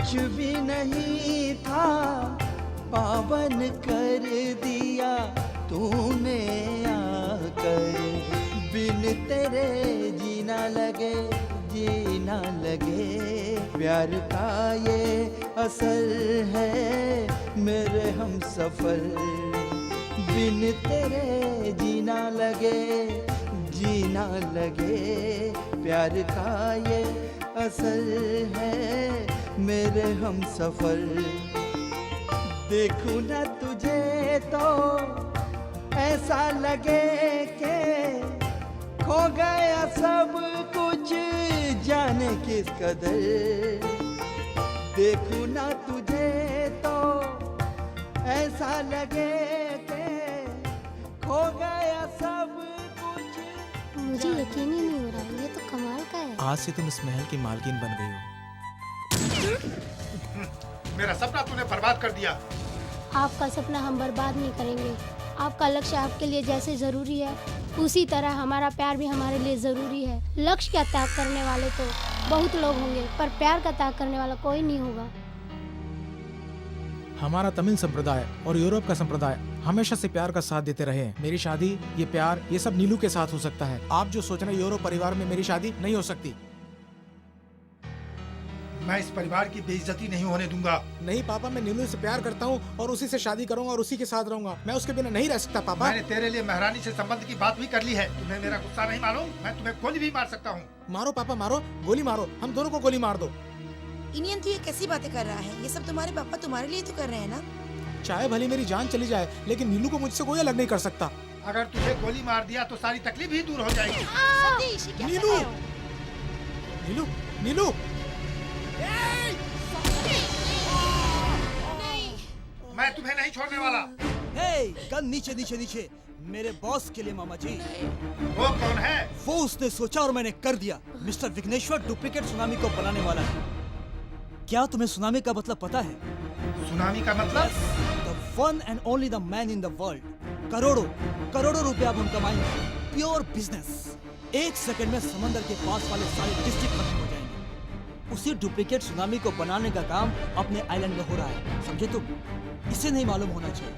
कुछ भी नहीं था, पावन कर दिया तूने आकर। बिन तेरे जीना लगे, जीना लगे, प्यार का ये असर है मेरे हम सफर। बिन तेरे जीना लगे, जीना लगे, प्यार का ये असर है मेरे हम सफर। देखूं ना तुझे तो ऐसा लगे के खो गया सब कुछ, जाने किस कदर। देखूं ना तुझे तो ऐसा लगे के खो गया सब कुछ। मुझे यकीन ही नहीं हो रहा है, ये तो कमाल का है। आज से तुम इस महल की मालकिन बन गई हो। मेरा सपना तूने बर्बाद कर दिया। आपका सपना हम बर्बाद नहीं करेंगे। आपका लक्ष्य आपके लिए जैसे जरूरी है, उसी तरह हमारा प्यार भी हमारे लिए जरूरी है। लक्ष्य का त्याग करने वाले तो बहुत लोग होंगे, पर प्यार का त्याग करने वाला कोई नहीं होगा। हमारा तमिल संप्रदाय और यूरोप का संप्रदाय हमेशा से प्यार का साथ देते रहे हैं। मेरी शादी, ये प्यार, ये सब नीलू के साथ हो सकता है। आप जो सोच रहे हैं यूरोप परिवार में मेरी शादी नहीं हो सकती। मैं इस परिवार की बेइज्जती नहीं होने दूंगा। नहीं पापा, मैं नीलू से प्यार करता हूँ और उसी से शादी करूंगा और उसी के साथ रहूंगा। मैं उसके बिना नहीं रह सकता पापा। मैंने तेरे लिए महारानी से संबंध की बात भी कर ली है। तुम्हें मेरा गुस्सा नहीं मालूम? मैं तुम्हें गोली भी मार सकता हूँ। मारो पापा मारो, गोली मारो, हम दोनों को गोली मार दो। इनियन तो ये कैसी बातें कर रहा है? ये सब तुम्हारे पापा तुम्हारे लिए तो कर रहे हैं ना। चाहे भले मेरी जान चली जाए, लेकिन नीलू को मुझसे कोई अलग नहीं कर सकता। अगर तुझे गोली मार दिया तो सारी तकलीफ ही दूर हो जाएगी। सतीश, ये क्या कर नीलू, रहे हो? नीलू, नीलू, मैं तुम्हें नहीं छोड़ने वाला। हे, गन नीचे नीचे नीचे। मेरे बॉस के लिए मामा जी। वो कौन है? वो उसने सोचा और मैंने कर दिया। मिस्टर विघ्नेश्वर डुप्लीकेट सुनामी को बनाने वाला है। क्या तुम्हें सुनामी का मतलब पता है? सुनामी का मतलब? The one and only the man in the world। करोड़ों करोड़ों रुपए अब हम कमाएंगे। Pure business. 1 सेकंड में समंदर के पास वाले सारे डिस्ट्रिक्ट खत्म हो जाएंगे। उसी डुप्लीकेट सुनामी को बनाने का काम अपने आइलैंड में हो रहा है, समझे तुम? इसे नहीं मालूम होना चाहिए।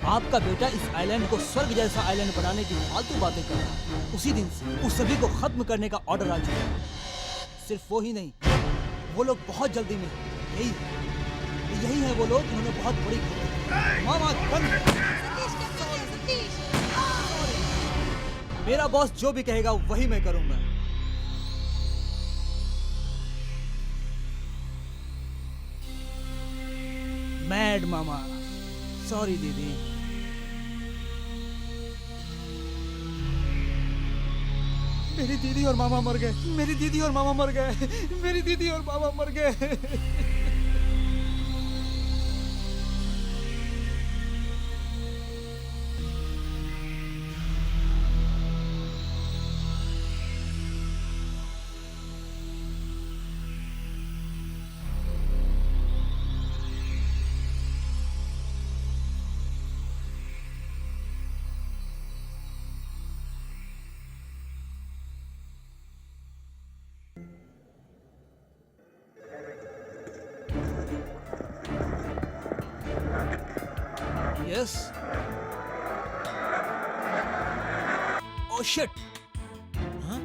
आपका बेटा इस आइलैंड को स्वर्ग जैसा आइलैंड बनाने की फालतू बातें कर रहा है। उसी दिन से उस सभी को खत्म करने का ऑर्डर आ चुका है। सिर्फ वो ही नहीं, वो लोग बहुत जल्दी में यही है वो लोग जिन्होंने बहुत बड़ी मामा बंद। मेरा बॉस जो भी कहेगा वही मैं करूंगा। मैड मामा, सॉरी दीदी। मेरी दीदी और मामा मर गए। मेरी दीदी और मामा मर गए। मेरी दीदी और मामा मर गए। Yes. Oh shit. Huh?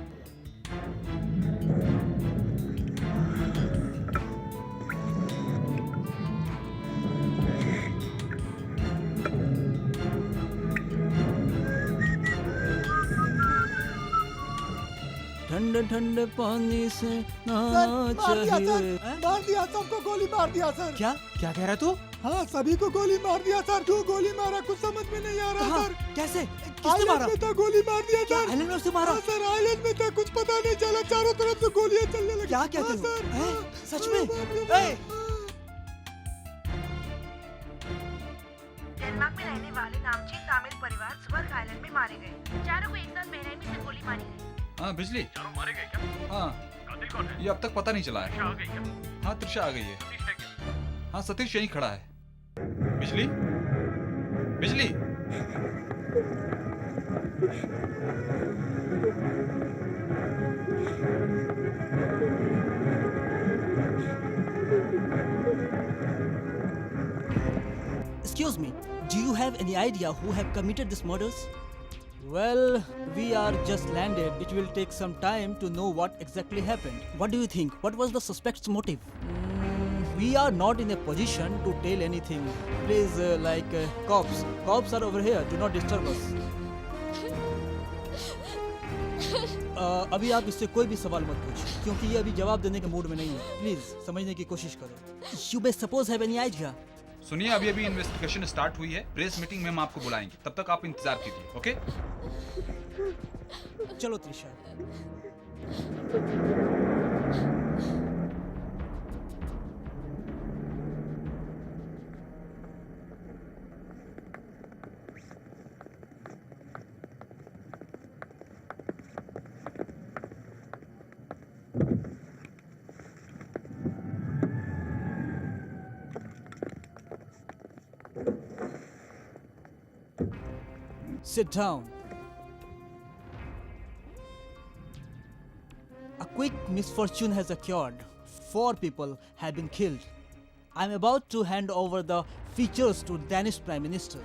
ठंडे ठंडे पानी से नहाना चाहिए। मार दिया, सबको गोली मार दिया सर। क्या क्या कह रहा तू? हाँ, सभी को गोली मार दिया सर। क्यों गोली मारा कुछ समझ में नहीं आ रहा सर। कैसे? किसने आइलैंड मारा? में था, गोली मार दिया क्या सर। आइलैंड में से मारा? हाँ, सर आइलैंड में था, कुछ पता नहीं चला, चारों तरफ से गोलियां चलने लगी। क्या कहते हो? सर हैं? सच में? डेनमार्क में रहने वाले नामचीन तमिल परिवार स्वर्ग आइलैंड में मारे गए। चारों को एक साथ बेरहमी से गोली मारी गई। हाँ बिजली, चारों मारे गए क्या? हाँ कातिल कौन है? ये अब तक पता नहीं चला त्रिशा है। आ गई क्या? हाँ त्रिशा आ गई है। सतीश है क्या? हाँ सतीश यहीं खड़ा है। बिजली, बिजली, Excuse me, do you have any idea who have committed these murders? Well, we are just landed. It will take some time to know what exactly happened. What do you think? What was the suspect's motive? We are not in a position to tell anything. Please, cops. Cops are over here. Do not disturb us. अभी आप इससे कोई भी सवाल मत पूछिए क्योंकि ये अभी जवाब देने के मूड में नहीं है. प्लीज समझने की कोशिश करो. You may suppose have any idea. सुनिए, अभी इन्वेस्टिगेशन स्टार्ट हुई है. प्रेस मीटिंग में हम आपको बुलाएंगे. तब तक आप इंतजार कीजिए. ओके? चलो Trisha. Sit down. A quick misfortune has occurred. 4 people have been killed. I'm about to hand over the features to Danish Prime Minister.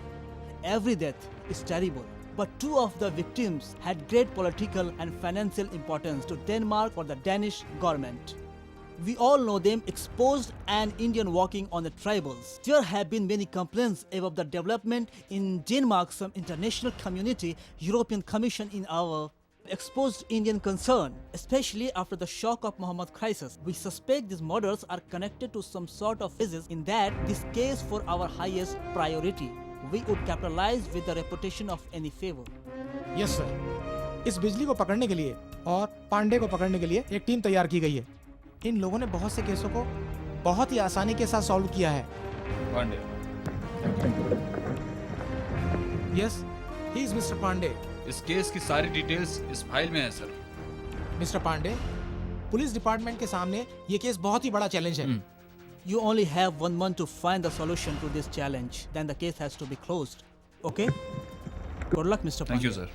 Every death is terrible, but 2 of the victims had great political and financial importance to Denmark or the Danish government. We all know them, exposed an Indian walking on the tribals. There have been many complaints about the development in Denmark. Some international community, European Commission in our exposed Indian concern, especially after the shock of Muhammad crisis. We suspect these murders are connected to some sort of physics. In that, this case for our highest priority. We would capitalize with the reputation of any favor. Yes sir. इस बिजली को पकड़ने के लिए और पांडे को पकड़ने के लिए एक टीम तैयार की गई है. इन लोगों ने बहुत से केसों को बहुत ही आसानी के साथ सॉल्व किया है. Pandey. Yes, he is mister Pandey. इस केस की सारी डिटेल्स इस फाइल में है sir. Mister Pandey, police department के सामने ये केस बहुत ही बड़ा चैलेंज है. You only have 1 month to find the solution to this challenge. Then the case has to be closed. Okay? Good luck, Mr. Thank Pandey. you, sir.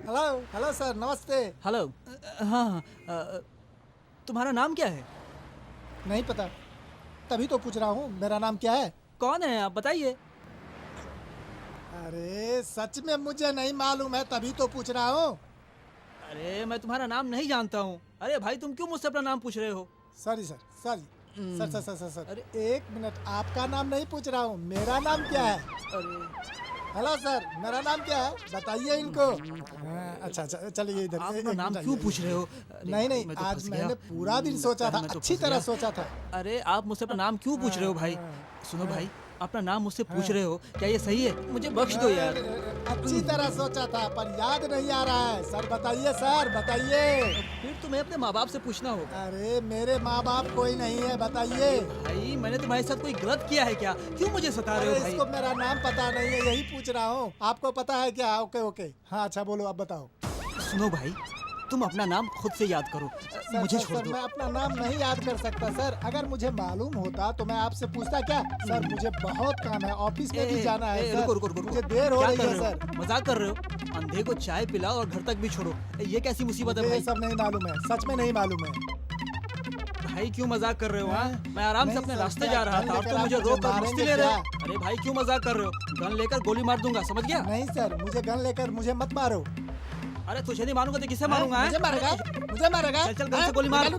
Hello hello sir, नमस्ते. Hello. हाँ, तुम्हारा नाम क्या है? नहीं पता, तभी तो पूछ रहा हूँ. मेरा नाम क्या है? कौन है आप बताइए. अरे सच में मुझे नहीं मालूम है, तभी तो पूछ रहा हूँ. अरे मैं तुम्हारा नाम नहीं जानता हूँ. अरे भाई तुम क्यों मुझसे अपना नाम पूछ रहे हो? Sorry sir, sorry. सर. अरे 1 मिनट, आपका नाम नहीं पूछ रहा हूँ, मेरा नाम क्या है? अरे हेलो सर, मेरा नाम क्या है बताइए इनको. अच्छा चलिए इधर. आप नाम क्यों पूछ रहे हो? नहीं मैं तो आज फंस मैंने गया. पूरा दिन सोचा था, अच्छी तरह सोचा था. अरे आप मुझसे अपना नाम क्यों पूछ रहे हो भाई? सुनो भाई, अपना नाम मुझसे पूछ रहे हो, क्या ये सही है? मुझे बख्श दो यार. अच्छी तरह सोचा था पर याद नहीं आ रहा है. सर बताइए, सर बताइए. फिर तुम्हें अपने माँ बाप से पूछना होगा. अरे मेरे माँ बाप कोई नहीं है, बताइए. भाई मैंने तुम्हारे साथ कोई गलत किया है क्या? क्यों मुझे सता रहे हो भाई? इसको मेरा नाम पता नहीं है, यही पूछ रहा हूँ. आपको पता है क्या? ओके. हाँ अच्छा बोलो, आप बताओ. सुनो भाई, तुम अपना नाम खुद से याद करो. मुझे छोड़ दो. मैं अपना नाम नहीं याद कर सकता सर. अगर मुझे मालूम होता तो मैं आपसे पूछता क्या? सर मुझे बहुत काम है, ऑफिस में भी जाना है सर. रुको. मुझे देर हो रही है सर. मजाक कर रहे हो? अंधे को चाय पिलाओ और घर तक भी छोड़ो, ये कैसी मुसीबत है भाई? ये सब नहीं मालूम है, सच में नहीं मालूम है. भाई क्यों मजाक कर रहे हो? हाँ, मैं आराम से अपने रास्ते जा रहा था, अब तो मुझे रोक कर मस्ती ले रहे हो. अरे भाई क्यों मजाक कर रहे हो? गन लेकर गोली मार दूंगा, समझ गया? नहीं सर, मुझे गन लेकर मुझे मत मारो. अरे तुझे नहीं मारूंगा तो किसे मारूंगा? मुझे मारेगा. चल गन से गोली मार. चल.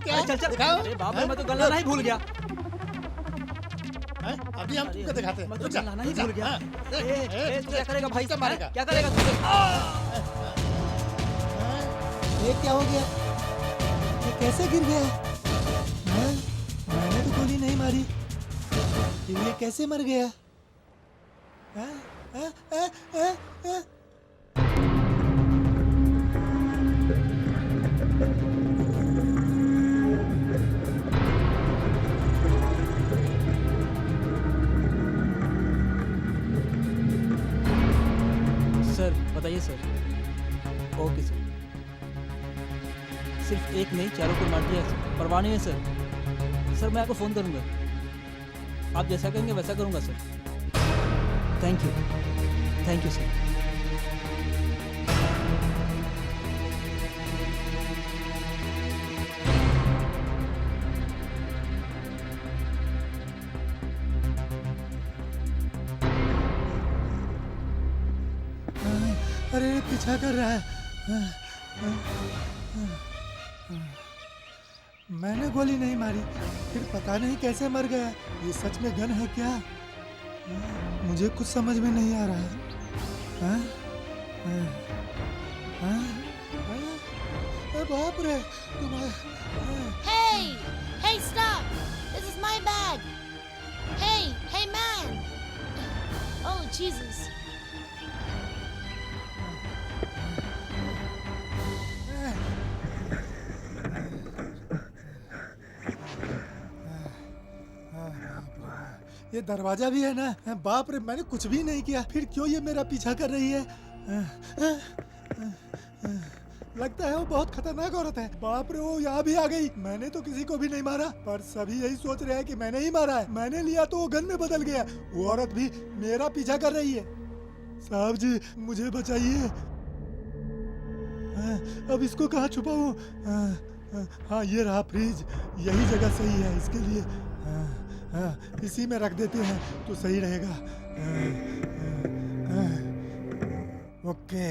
अरे बाप रे, मैं तो गन लाना ही भूल गया. अभी हम तुमको दिखाते हैं. मैं तो गन लाना ही भूल गया. तू क्या करेगा भाई? क्या करेगा तू? ये क्या हो गया? ये कैसे गिर गया? मैंने तो गोली नहीं मारी, ये कैसे मर गया? सर बताइए सर. Okay sir. सिर्फ एक नहीं, चारों को मार दिया सर। परवाह नहीं है सर। सर मैं आपको फ़ोन करूँगा। आप जैसा कहेंगे वैसा करूँगा सर। Thank you sir. अरे पीछा कर रहा है। मैंने गोली नहीं मारी, फिर पता नहीं कैसे मर गया। ये सच में गन है क्या? मुझे कुछ समझ में नहीं आ रहा है। बाप रे Hey, stop! This is my bag. Hey, man! Oh, Jesus! ये दरवाजा भी है ना? बाप रे, मैंने कुछ भी नहीं किया, फिर क्यों ये मेरा पीछा कर रही है? लगता है वो बहुत खतरनाक औरत है। बाप रे, वो यहाँ भी आ गई। मैंने तो किसी को भी नहीं मारा, पर सभी यही सोच रहे हैं कि मैंने ही मारा है। मैंने लिया तो वो गन में बदल गया। वो औरत भी मेरा पीछा कर रही है। साहब जी, मुझे बचाइए। अब इसको कहाँ छुपाऊं? हाँ, ये रहा फ्रिज। यही जगह सही है इसके लिए। इसी में रख देते हैं तो सही रहेगा। ओके,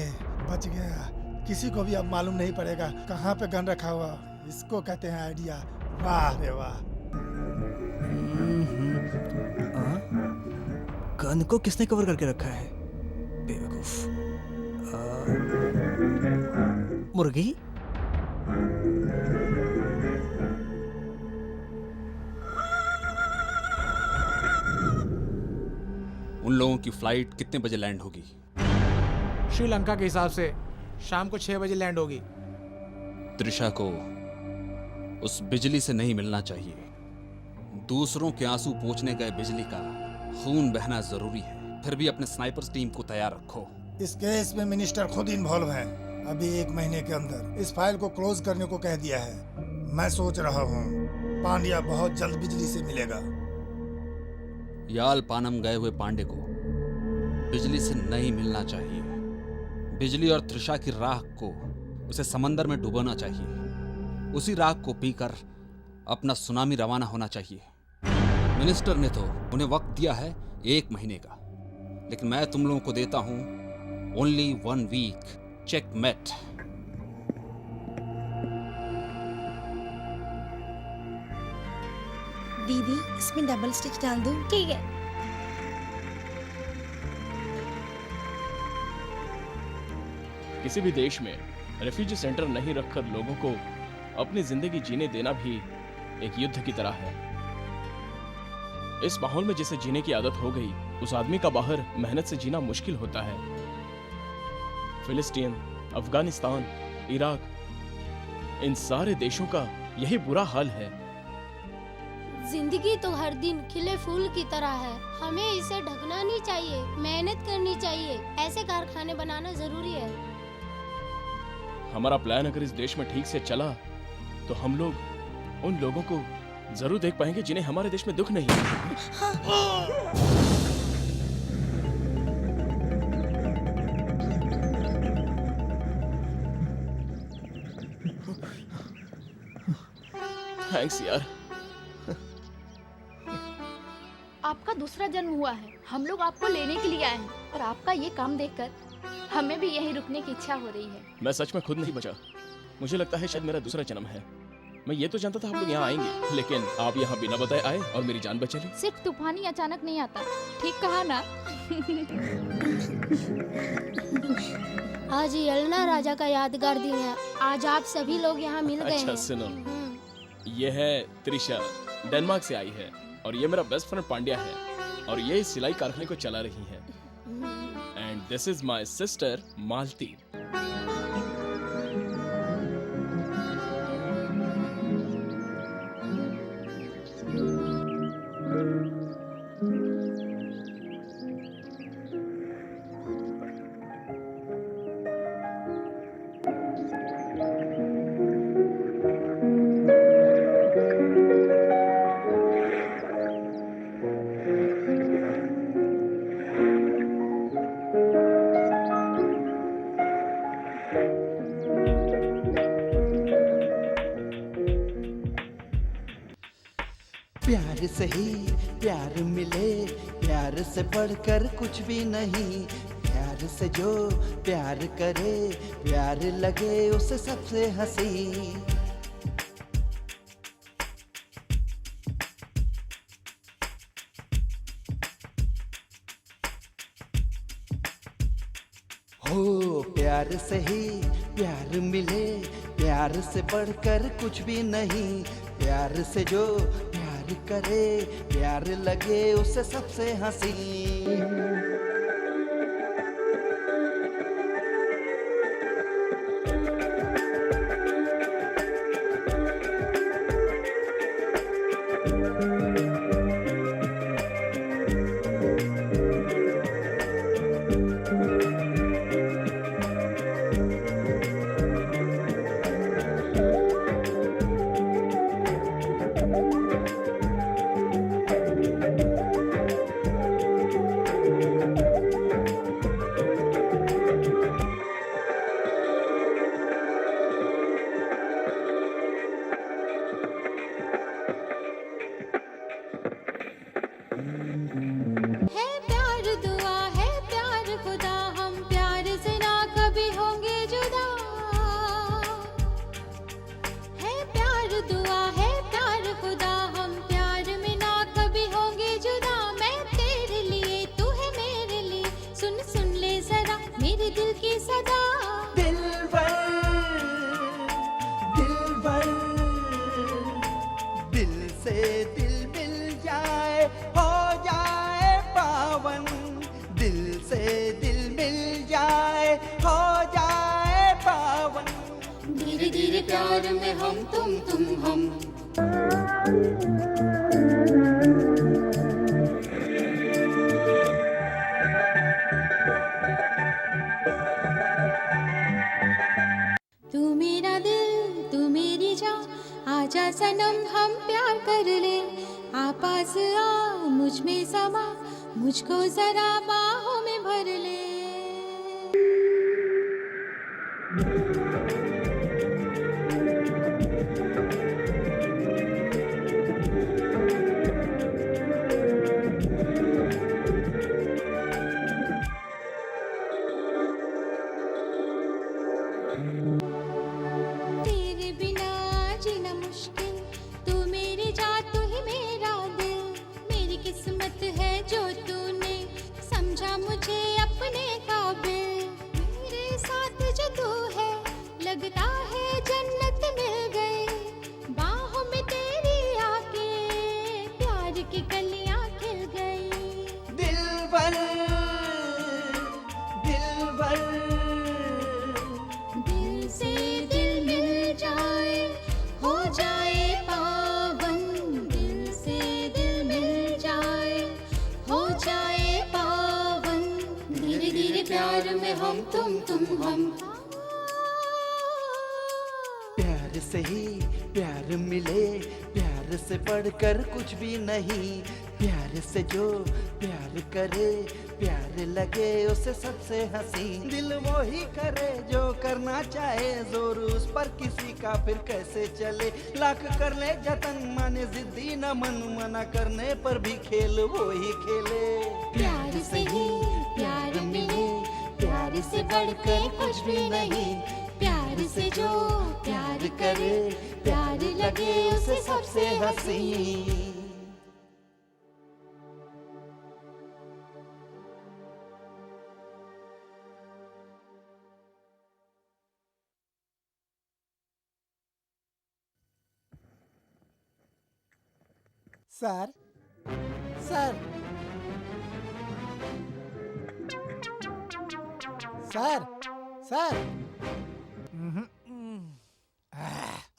बच गया। किसी को भी अब मालूम नहीं पड़ेगा कहाँ पे गन रखा हुआ। इसको कहते हैं आइडिया। वाह रे वाह। गन को किसने कवर करके रखा है? बेवकूफ। मुर्गी? उन लोगों की फ्लाइट कितने बजे लैंड होगी? श्रीलंका के हिसाब से शाम को 6 बजे लैंड होगी। त्रिशा को उस बिजली से नहीं मिलना चाहिए। दूसरों के आंसू पोंछने गए बिजली का खून बहना जरूरी है। फिर भी अपने स्नाइपर्स टीम को तैयार रखो। इस केस में मिनिस्टर खुद इन्वॉल्व है। अभी 1 महीने के अंदर इस फाइल को क्लोज करने को कह दिया है। मैं सोच रहा हूँ पांड्या बहुत जल्द बिजली से मिलेगा। याल पानम गए हुए पांडे को बिजली से नहीं मिलना चाहिए। बिजली और त्रिशा की राख को उसे समंदर में डुबोना चाहिए। उसी राख को पीकर अपना सुनामी रवाना होना चाहिए। मिनिस्टर ने तो उन्हें वक्त दिया है 1 महीने का, लेकिन मैं तुम लोगों को देता हूं ओनली 1 वीक। चेकमेट। दीदी, इसमें डबल स्टिच डाल दूं? ठीक है। किसी भी देश में रेफ्यूजी सेंटर नहीं रखकर लोगों को अपनी जिंदगी जीने देना भी एक युद्ध की तरह है। इस माहौल में जिसे जीने की आदत हो गई, उस आदमी का बाहर मेहनत से जीना मुश्किल होता है। फिलिस्तीन, अफगानिस्तान, इराक, इन सारे देशों का यही बुरा हाल है। जिंदगी तो हर दिन खिले फूल की तरह है। हमें इसे ढकना नहीं चाहिए, मेहनत करनी चाहिए। ऐसे कारखाने बनाना जरूरी है। हमारा प्लान अगर इस देश में ठीक से चला तो हम लोग उन लोगों को जरूर देख पाएंगे जिन्हें हमारे देश में दुख नहीं है। थैंक्स यार। आपका दूसरा जन्म हुआ है। हम लोग आपको लेने के लिए आए हैं, पर आपका ये काम देखकर हमें भी यहीं रुकने की इच्छा हो रही है। मैं सच में खुद नहीं बचा। मुझे लगता है शायद मेरा दूसरा जन्म है। मैं ये तो जानता था आप लोग यहाँ आएंगे, लेकिन आप यहाँ बिना बताए आए और मेरी जान बचा ली। सिर्फ तूफानी अचानक नहीं आता, ठीक कहा ना? आज यलना राजा का यादगार दिन है। आज आप सभी लोग यहाँ मिल गए अच्छा हैं। सुनो, ये है त्रिशा, डेनमार्क से आई है, और ये मेरा बेस्ट फ्रेंड पांड्या है, और ये इस सिलाई कारखाने को चला रही है। And this is my sister Malti. प्यार से ही प्यार मिले, प्यार से बढ़कर कुछ भी नहीं। प्यार से जो प्यार करे, प्यार लगे उसे सबसे हंसी। हो प्यार से ही प्यार मिले, प्यार से बढ़कर कुछ भी नहीं। प्यार से जो प्यार करे, प्यार लगे उसे सबसे हंसी। है प्यार दुआ है प्यार खुदा, हम प्यार से ना कभी होंगे जुदा। है प्यार दुआ है प्यार खुदा, हम प्यार में ना कभी होंगे जुदा। मैं तेरे लिए तू है मेरे लिए, सुन सुन ले जरा मेरे दिल की सदा। दिलबर दिलबर, दिल से दिल मिल जाए हो जाए पावन। दिल से दिल मिल जाए हो जाए पावन। धीरे धीरे प्यार में हम तुम हम। तू मेरा दिल तू मेरी जान, आजा सनम हम प्यार कर ले। आ पास आ मुझ में समा, मुझको जरा बाहों में भर ले। तेरे बिना जीना मुश्किल, तू मेरी जान तू ही मेरा दिल। मेरी किस्मत है जो तूने समझा मुझे अपने काबिल। मेरे साथ जो तू है लगता है जन्नत मिल गई। बाहों में तेरी आके प्यार की कलियां खिल गई। दिलबर दिलबर, दिल से दिल मिल जाए हो जाए पावन। दिल से दिल मिल जाए हो जाए पावन। धीरे धीरे प्यार में हम तुम हम। प्यार से ही प्यार मिले, प्यार से बढ़कर कुछ भी नहीं। प्यार से जो प्यार करे, प्यार लगे उसे सबसे हंसी। दिल वो ही करे जो करना चाहे, जोर उस पर किसी का फिर कैसे चले। लाख कर ले जतन माने जिद्दी न मन, मना करने पर भी खेल वो ही खेले। प्यार से ही प्यार मिले, प्यार से बढ़कर कुछ भी नहीं। प्यार से जो प्यार करे, प्यार लगे उसे सबसे हंसी। सर सर सर सर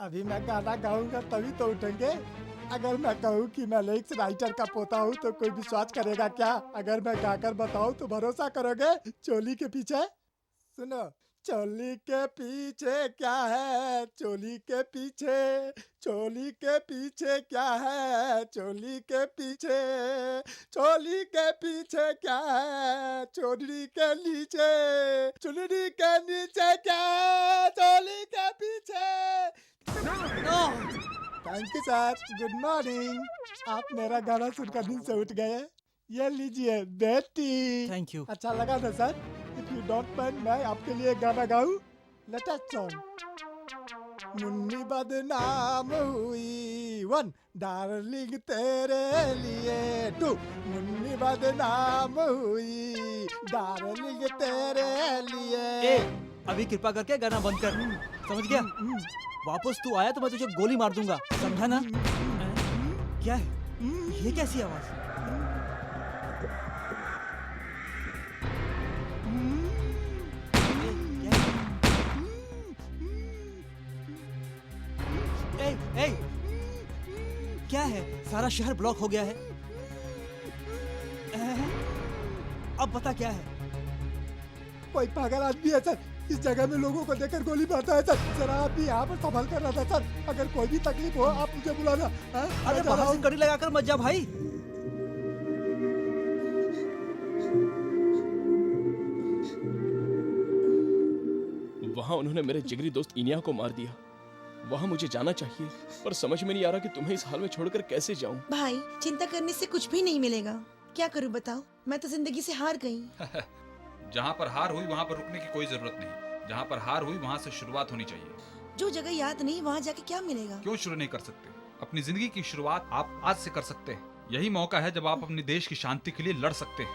अभी मैं गाना गाऊंगा तभी तो उठेंगे। अगर मैं कहूँ कि मैं लिरिक्स राइटर का पोता हूँ तो कोई विश्वास करेगा क्या? अगर मैं गाकर बताऊँ तो भरोसा करोगे? चोली के पीछे सुनो, चोली के पीछे क्या है, चोली के पीछे, चोली के पीछे क्या है, चोली के पीछे, चोली के पीछे क्या है, चोली के नीचे, चुनरी के नीचे क्या है, चोली के पीछे। Thank you sir, good morning. आप मेरा गाना सुनकर नींद से उठ गए। ये लीजिए बेटी। Thank you. अच्छा लगा ना sir? If you don't mind मैं आपके लिए गाना गाऊं? Let us song. मुन्नी बदनाम हुई 1, डार्लिंग तेरे लिए 2, मुन्नी बदनाम हुई डार्लिंग तेरे लिए। अभी कृपा करके गाना बंद कर, समझ गया? वापस तू आया तो मैं तुझे गोली मार दूंगा, समझा ना? क्या है ये, कैसी आवाज? ए, क्या है? सारा शहर ब्लॉक हो गया है। अब बता क्या है? कोई पागल आदमी है सर, इस जगह में लोगों को देखकर गोली मारता है सर। जरा आप भी यहाँ पर संभल कर रहना सर। अगर कोई भी तकलीफ हो आप मुझे बुलाना। अरे बाहर से कड़ी लगाकर मत जा भाई। वहां उन्होंने मेरे जिगरी दोस्त इनिया को मार दिया। वहां मुझे जाना चाहिए, पर समझ में नहीं आ रहा कि तुम्हें इस हाल में छोड़कर कैसे जाऊं। भाई चिंता करने से कुछ भी नहीं मिलेगा। क्या करूं बताओ, मैं तो जिंदगी से हार गई। जहाँ पर हार हुई वहाँ पर रुकने की कोई जरूरत नहीं। जहाँ पर हार हुई वहाँ से शुरुआत होनी चाहिए। जो जगह याद नहीं वहाँ जाके क्या मिलेगा? क्यों शुरू नहीं कर सकते? अपनी जिंदगी की शुरुआत आप आज से कर सकते हैं। यही मौका है जब आप अपने देश की शांति के लिए लड़ सकते हैं।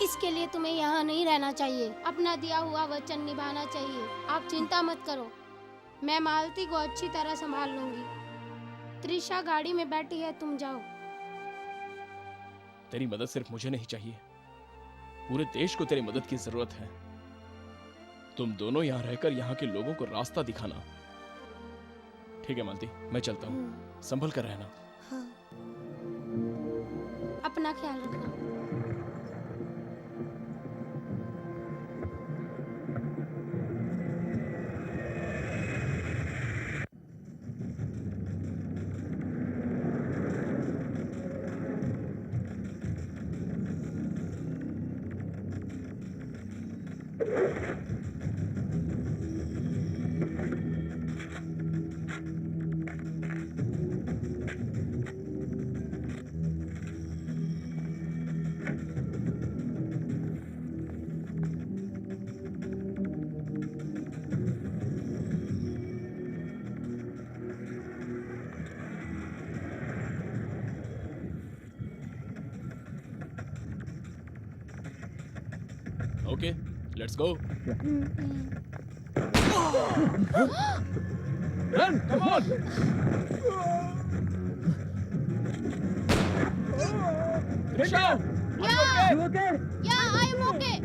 इसके लिए तुम्हें यहाँ नहीं रहना चाहिए, अपना दिया हुआ वचन निभाना चाहिए। आप चिंता मत करो, मैं मालती को अच्छी तरह संभाल लूंगी। त्रिशा गाड़ी में बैठी है, तुम जाओ। तेरी मदद सिर्फ मुझे नहीं चाहिए, पूरे देश को तेरी मदद की जरूरत है। तुम दोनों यहाँ रहकर यहाँ के लोगों को रास्ता दिखाना। ठीक है मालती, मैं चलता हूँ, संभल कर रहना। हाँ। अपना ख्याल रखना। Okay, let's go. Run, come on! Trisha! Yeah! You okay? Yeah, I am okay.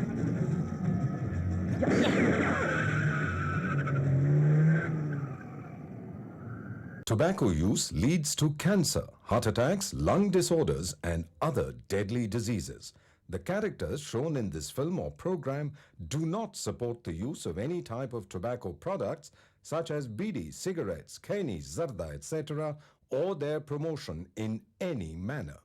Tobacco use leads to cancer, heart attacks, lung disorders, and other deadly diseases. The characters shown in this film or program do not support the use of any type of tobacco products such as bidi, cigarettes, keni, zarda, etc., or their promotion in any manner.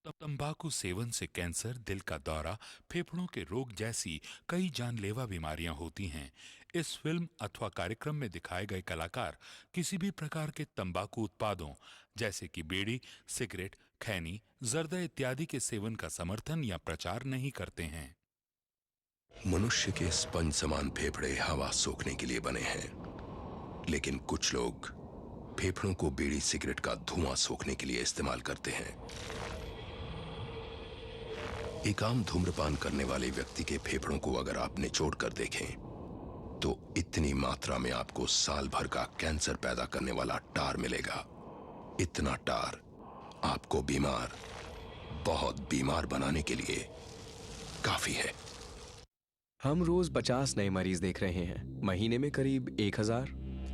तंबाकू seven से cancer, दिल का दौरा, फेफड़ों के रोग जैसी कई जानलेवा बीमारियां होती हैं। इस फिल्म अथवा कार्यक्रम में दिखाए गए कलाकार किसी भी प्रकार के तंबाकू उत्पादों जैसे कि बीड़ी, सिगरेट, खैनी, जर्दा इत्यादि के सेवन का समर्थन या प्रचार नहीं करते हैं। मनुष्य के स्पंज समान फेफड़े हवा सोखने के लिए बने हैं, लेकिन कुछ लोग फेफड़ों को बीड़ी सिगरेट का धुआं सोखने के लिए इस्तेमाल करते हैं। एक आम धूम्रपान करने वाले व्यक्ति के फेफड़ों को अगर आप निचोड़ कर देखें तो इतनी मात्रा में आपको साल भर का कैंसर पैदा करने वाला टार मिलेगा। इतना टार आपको बीमार, बहुत बीमार बनाने के लिए काफी है। हम रोज 50 नए मरीज देख रहे हैं, महीने में करीब 1000।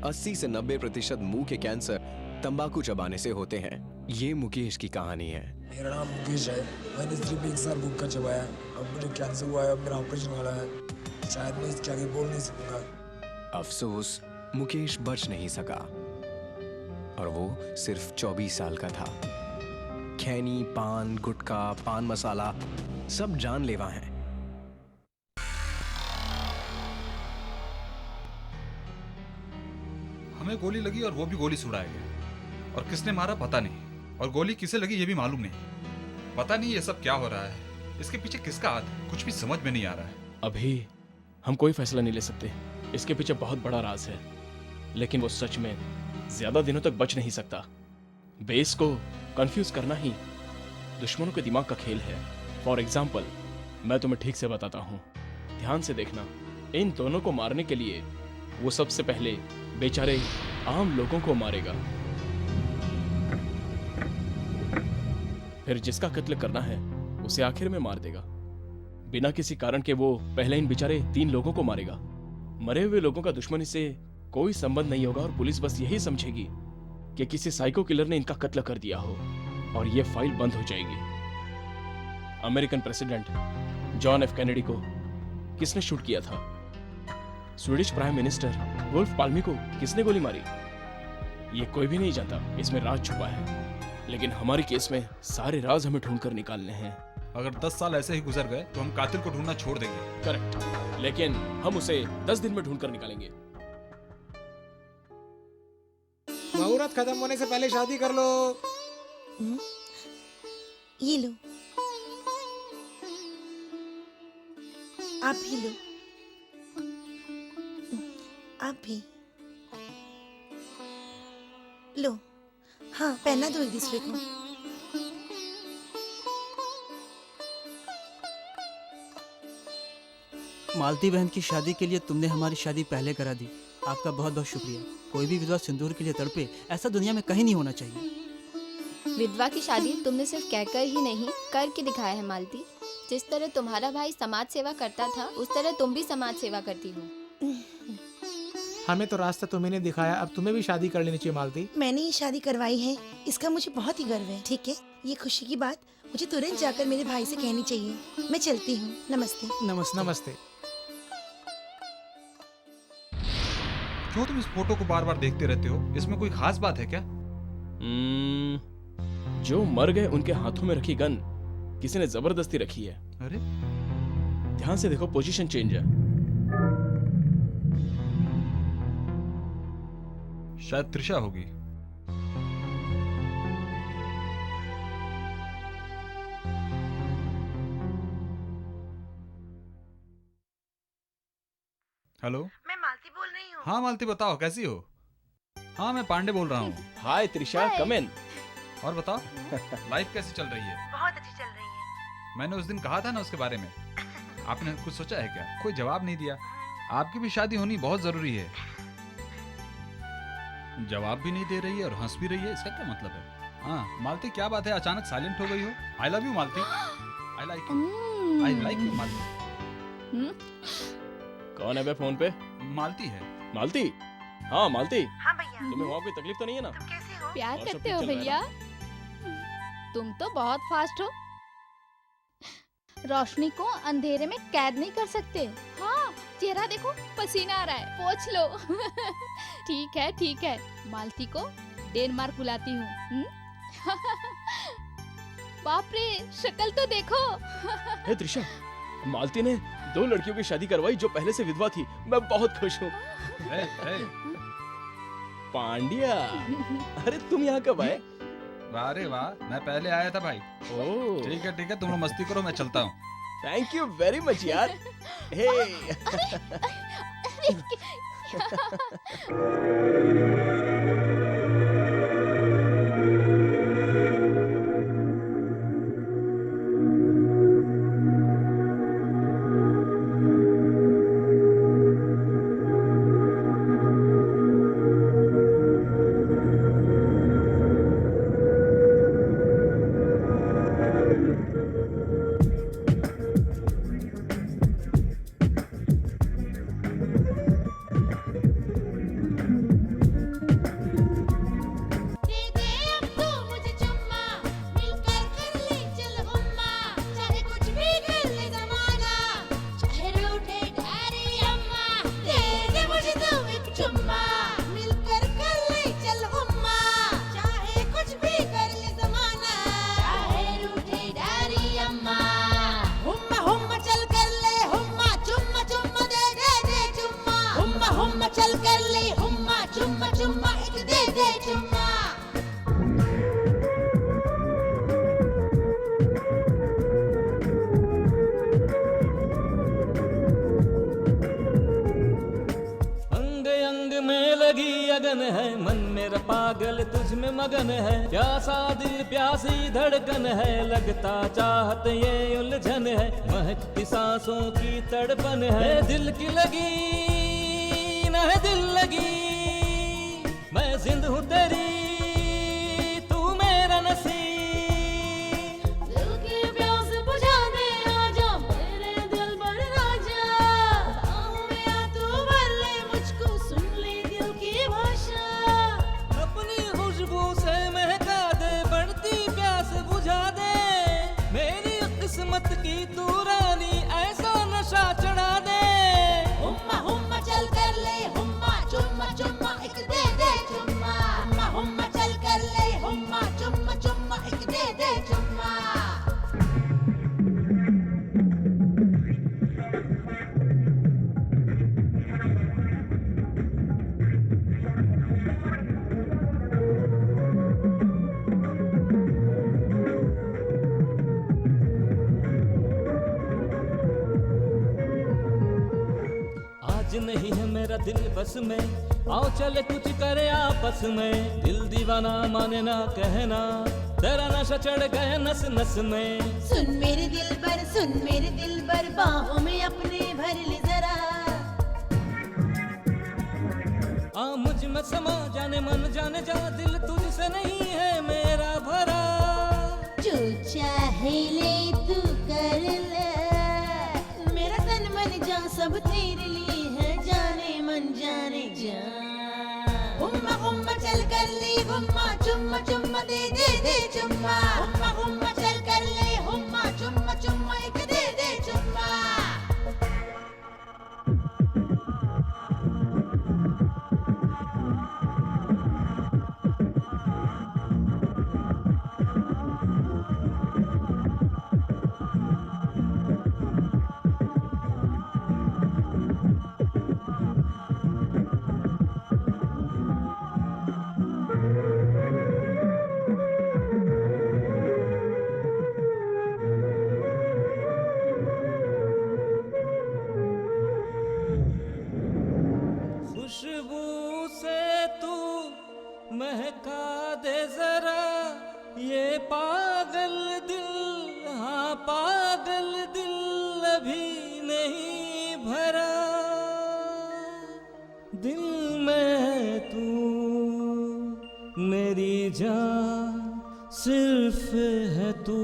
80 से 90% मुंह के कैंसर तंबाकू चबाने से होते हैं। ये मुकेश की कहानी है। मेरा नाम मुकेश है। मैंने सिर्फ 1 साल गुटखा चबाया, अब मुझे कैंसर हुआ है, अब मेरा ऑपरेशन वाला है। शायद मैं इसके आगे बोल नहीं सकूंगा। अफसोस, मुकेश बच नहीं सका और वो सिर्फ 24 साल का था। खैनी, पान, गुटखा, पान मसाला सब जानलेवा हैं। हमें गोली लगी और वो भी गोली से उड़ाया गया। और किसने मारा पता नहीं, और गोली किसे लगी ये भी मालूम नहीं। पता नहीं ये सब क्या हो रहा है, इसके पीछे किसका हाथ है, कुछ भी समझ में नहीं आ रहा है। अभी हम कोई फैसला नहीं ले सकते, इसके पीछे बहुत बड़ा राज है, लेकिन वो सच में ज्यादा दिनों तक बच नहीं सकता। बेस को कंफ्यूज करना ही दुश्मनों के दिमाग का खेल है। फॉर एग्जाम्पल, मैं तुम्हें ठीक से बताता हूँ, ध्यान से देखना। इन दोनों को मारने के लिए वो सबसे पहले बेचारे आम लोगों को मारेगा, फिर जिसका कत्ल करना है उसे आखिर में मार देगा। बिना किसी कारण के वो पहले इन बेचारे 3 लोगों को मारेगा। मरे हुए लोगों का दुश्मनी से कोई संबंध नहीं होगा और पुलिस बस यही समझेगी कि किसी साइको किलर ने इनका कत्ल कर दिया हो, और ये फाइल बंद हो जाएगी। American president John F Kennedy को किसने शूट किया था? स्वीडिश प्राइम मिनिस्टर वुल्फ पाल्मी को किसने गोली मारी? ये कोई भी नहीं जानता, इसमें राज छुपा है। लेकिन हमारे केस में सारे राज हमें ढूंढ कर निकालने हैं। अगर 10 साल ऐसे ही गुजर गए तो हम कातिल को ढूंढना छोड़ देंगे। करेक्ट, लेकिन हम उसे 10 दिन में ढूंढ कर निकालेंगे। मुहूर्त खत्म होने से पहले शादी कर लो। ये लो, आप भी लो, आप भी लो। हाँ, पहना दो एक दूसरे को। मालती बहन की शादी के लिए तुमने हमारी शादी पहले करा दी, आपका बहुत बहुत शुक्रिया। कोई भी विधवा सिंदूर के लिए तड़पे, ऐसा दुनिया में कहीं नहीं होना चाहिए। विधवा की शादी तुमने सिर्फ कहकर ही नहीं करके दिखाया है मालती। जिस तरह तुम्हारा भाई समाज सेवा करता था, उस तरह तुम भी समाज सेवा करती हो। हमें तो रास्ता तुम्हें ने दिखाया, अब तुम्हें भी शादी कर लेनी चाहिए मालती। मैंने ये शादी करवाई है, इसका मुझे बहुत ही गर्व है। ठीक है, ये खुशी की बात मुझे तुरंत जाकर मेरे भाई से कहनी चाहिए। मैं चलती हूँ। नमस्ते। नमस्ते। नमस्ते। क्यों तुम इस फोटो को बार बार देखते रहते हो? इसमें कोई खास बात है क्या? जो मर गए उनके हाथों में रखी गन किसी ने जबरदस्ती रखी है। अरे ध्यान से देखो, पोजीशन चेंज है। शायद त्रिशा होगी। हेलो, मैं मालती बोल रही हूँ। हाँ मालती, बताओ कैसी हो? हाँ, मैं पांडे बोल रहा हूँ। हाय त्रिशा, कम इन। और बताओ, लाइफ कैसी चल रही है? बहुत अच्छी चल रही है। मैंने उस दिन कहा था ना उसके बारे में, आपने कुछ सोचा है क्या? कोई जवाब नहीं दिया। आपकी भी शादी होनी बहुत जरूरी है। जवाब भी नहीं दे रही है और हंस भी रही है, इसका क्या मतलब है? हाँ मालती, क्या बात है, अचानक साइलेंट हो गई हो? I love you Malti, I like you, I like you Malti. कौन है बे फोन पे? मालती है। मालती? हाँ मालती। हाँ भैया। तुम्हें वहाँ कोई तकलीफ तो नहीं है ना? तुम कैसे हो? प्यार और सब करते ठीक हो चल रहा है भैया? तुम तो बहुत फास्ट हो। रोशनी को अंधेरे में कैद नहीं कर सकते। हाँ, चेहरा देखो, पसीना आ रहा है, पोंछ लो। ठीक है, मालती को डेनमार्क बुलाती हूँ। बाप रे, शक्ल तो देखो। हे त्रिशा, मालती ने 2 लड़कियों की शादी करवाई जो पहले से विधवा थी। मैं बहुत खुश हूँ। पांड्या, अरे तुम यहाँ कब आए? वाह रे वाह, मैं पहले आया था भाई। ओह ठीक है, तुम लोग मस्ती करो, मैं चलता हूँ। थैंक यू वेरी मच यार। हे तुझ में मगन है, प्यासा दिल प्यासी धड़कन है, लगता चाहत ये उलझन है, महकती सांसों की तड़पन है, दिल की लगी न है दिल लगी, मैं जिंद हूँ तेरी तू मेरा नसीब। दिल की प्यास बुझा दे आजा मेरे दिल पर राजा, बाहों में आ तू भर ले मुझको, सुन ले दिल की भाषा। अपनी खुशबू से महका दे, बढ़ती प्यास बुझा दे, मेरी किस्मत की तू रानी ऐसा नशा चढ़ा दे। हुम्मा हुम्मा चल कर ले हुम्मा, चुम्मा चुम्मा एक दे दे चुम्मा, हुम्मा हुम्मा चल कर ले हुम्मा, चुम्मा चुम्मा एक दे दे चुम्मा। आज नहीं है मेरा दिल बस में, आओ चले कुछ करे आपस में, दिल दीवाना माने ना कहना, तेरा नशा चढ़ गए नस नस में। सुन मेरे दिल पर, सुन मेरे दिल पर, बाहों में अपने भर ले जरा, आ मुझ में समा जाने मन जाने जा, दिल तुझसे नहीं है मेरा भरा। जो चाहे ले तू कर ले, मेरा तन मन जान सब तेरे लिए है, जाने मन जाने जा। हुम्मा हुम्मा चल कर ले हुम्मा, चुम्मा चुम्मा दे दे दे चुम्मा, हुम्मा हुम्मा चल कर ले हुम्मा, चुम्मा चुम्मा एक दे दे चुम्मा। खुशबू से तू महका दे जरा, ये पागल दिल, हाँ पागल दिल अभी नहीं भरा, दिल में है तू मेरी जान सिर्फ है तू।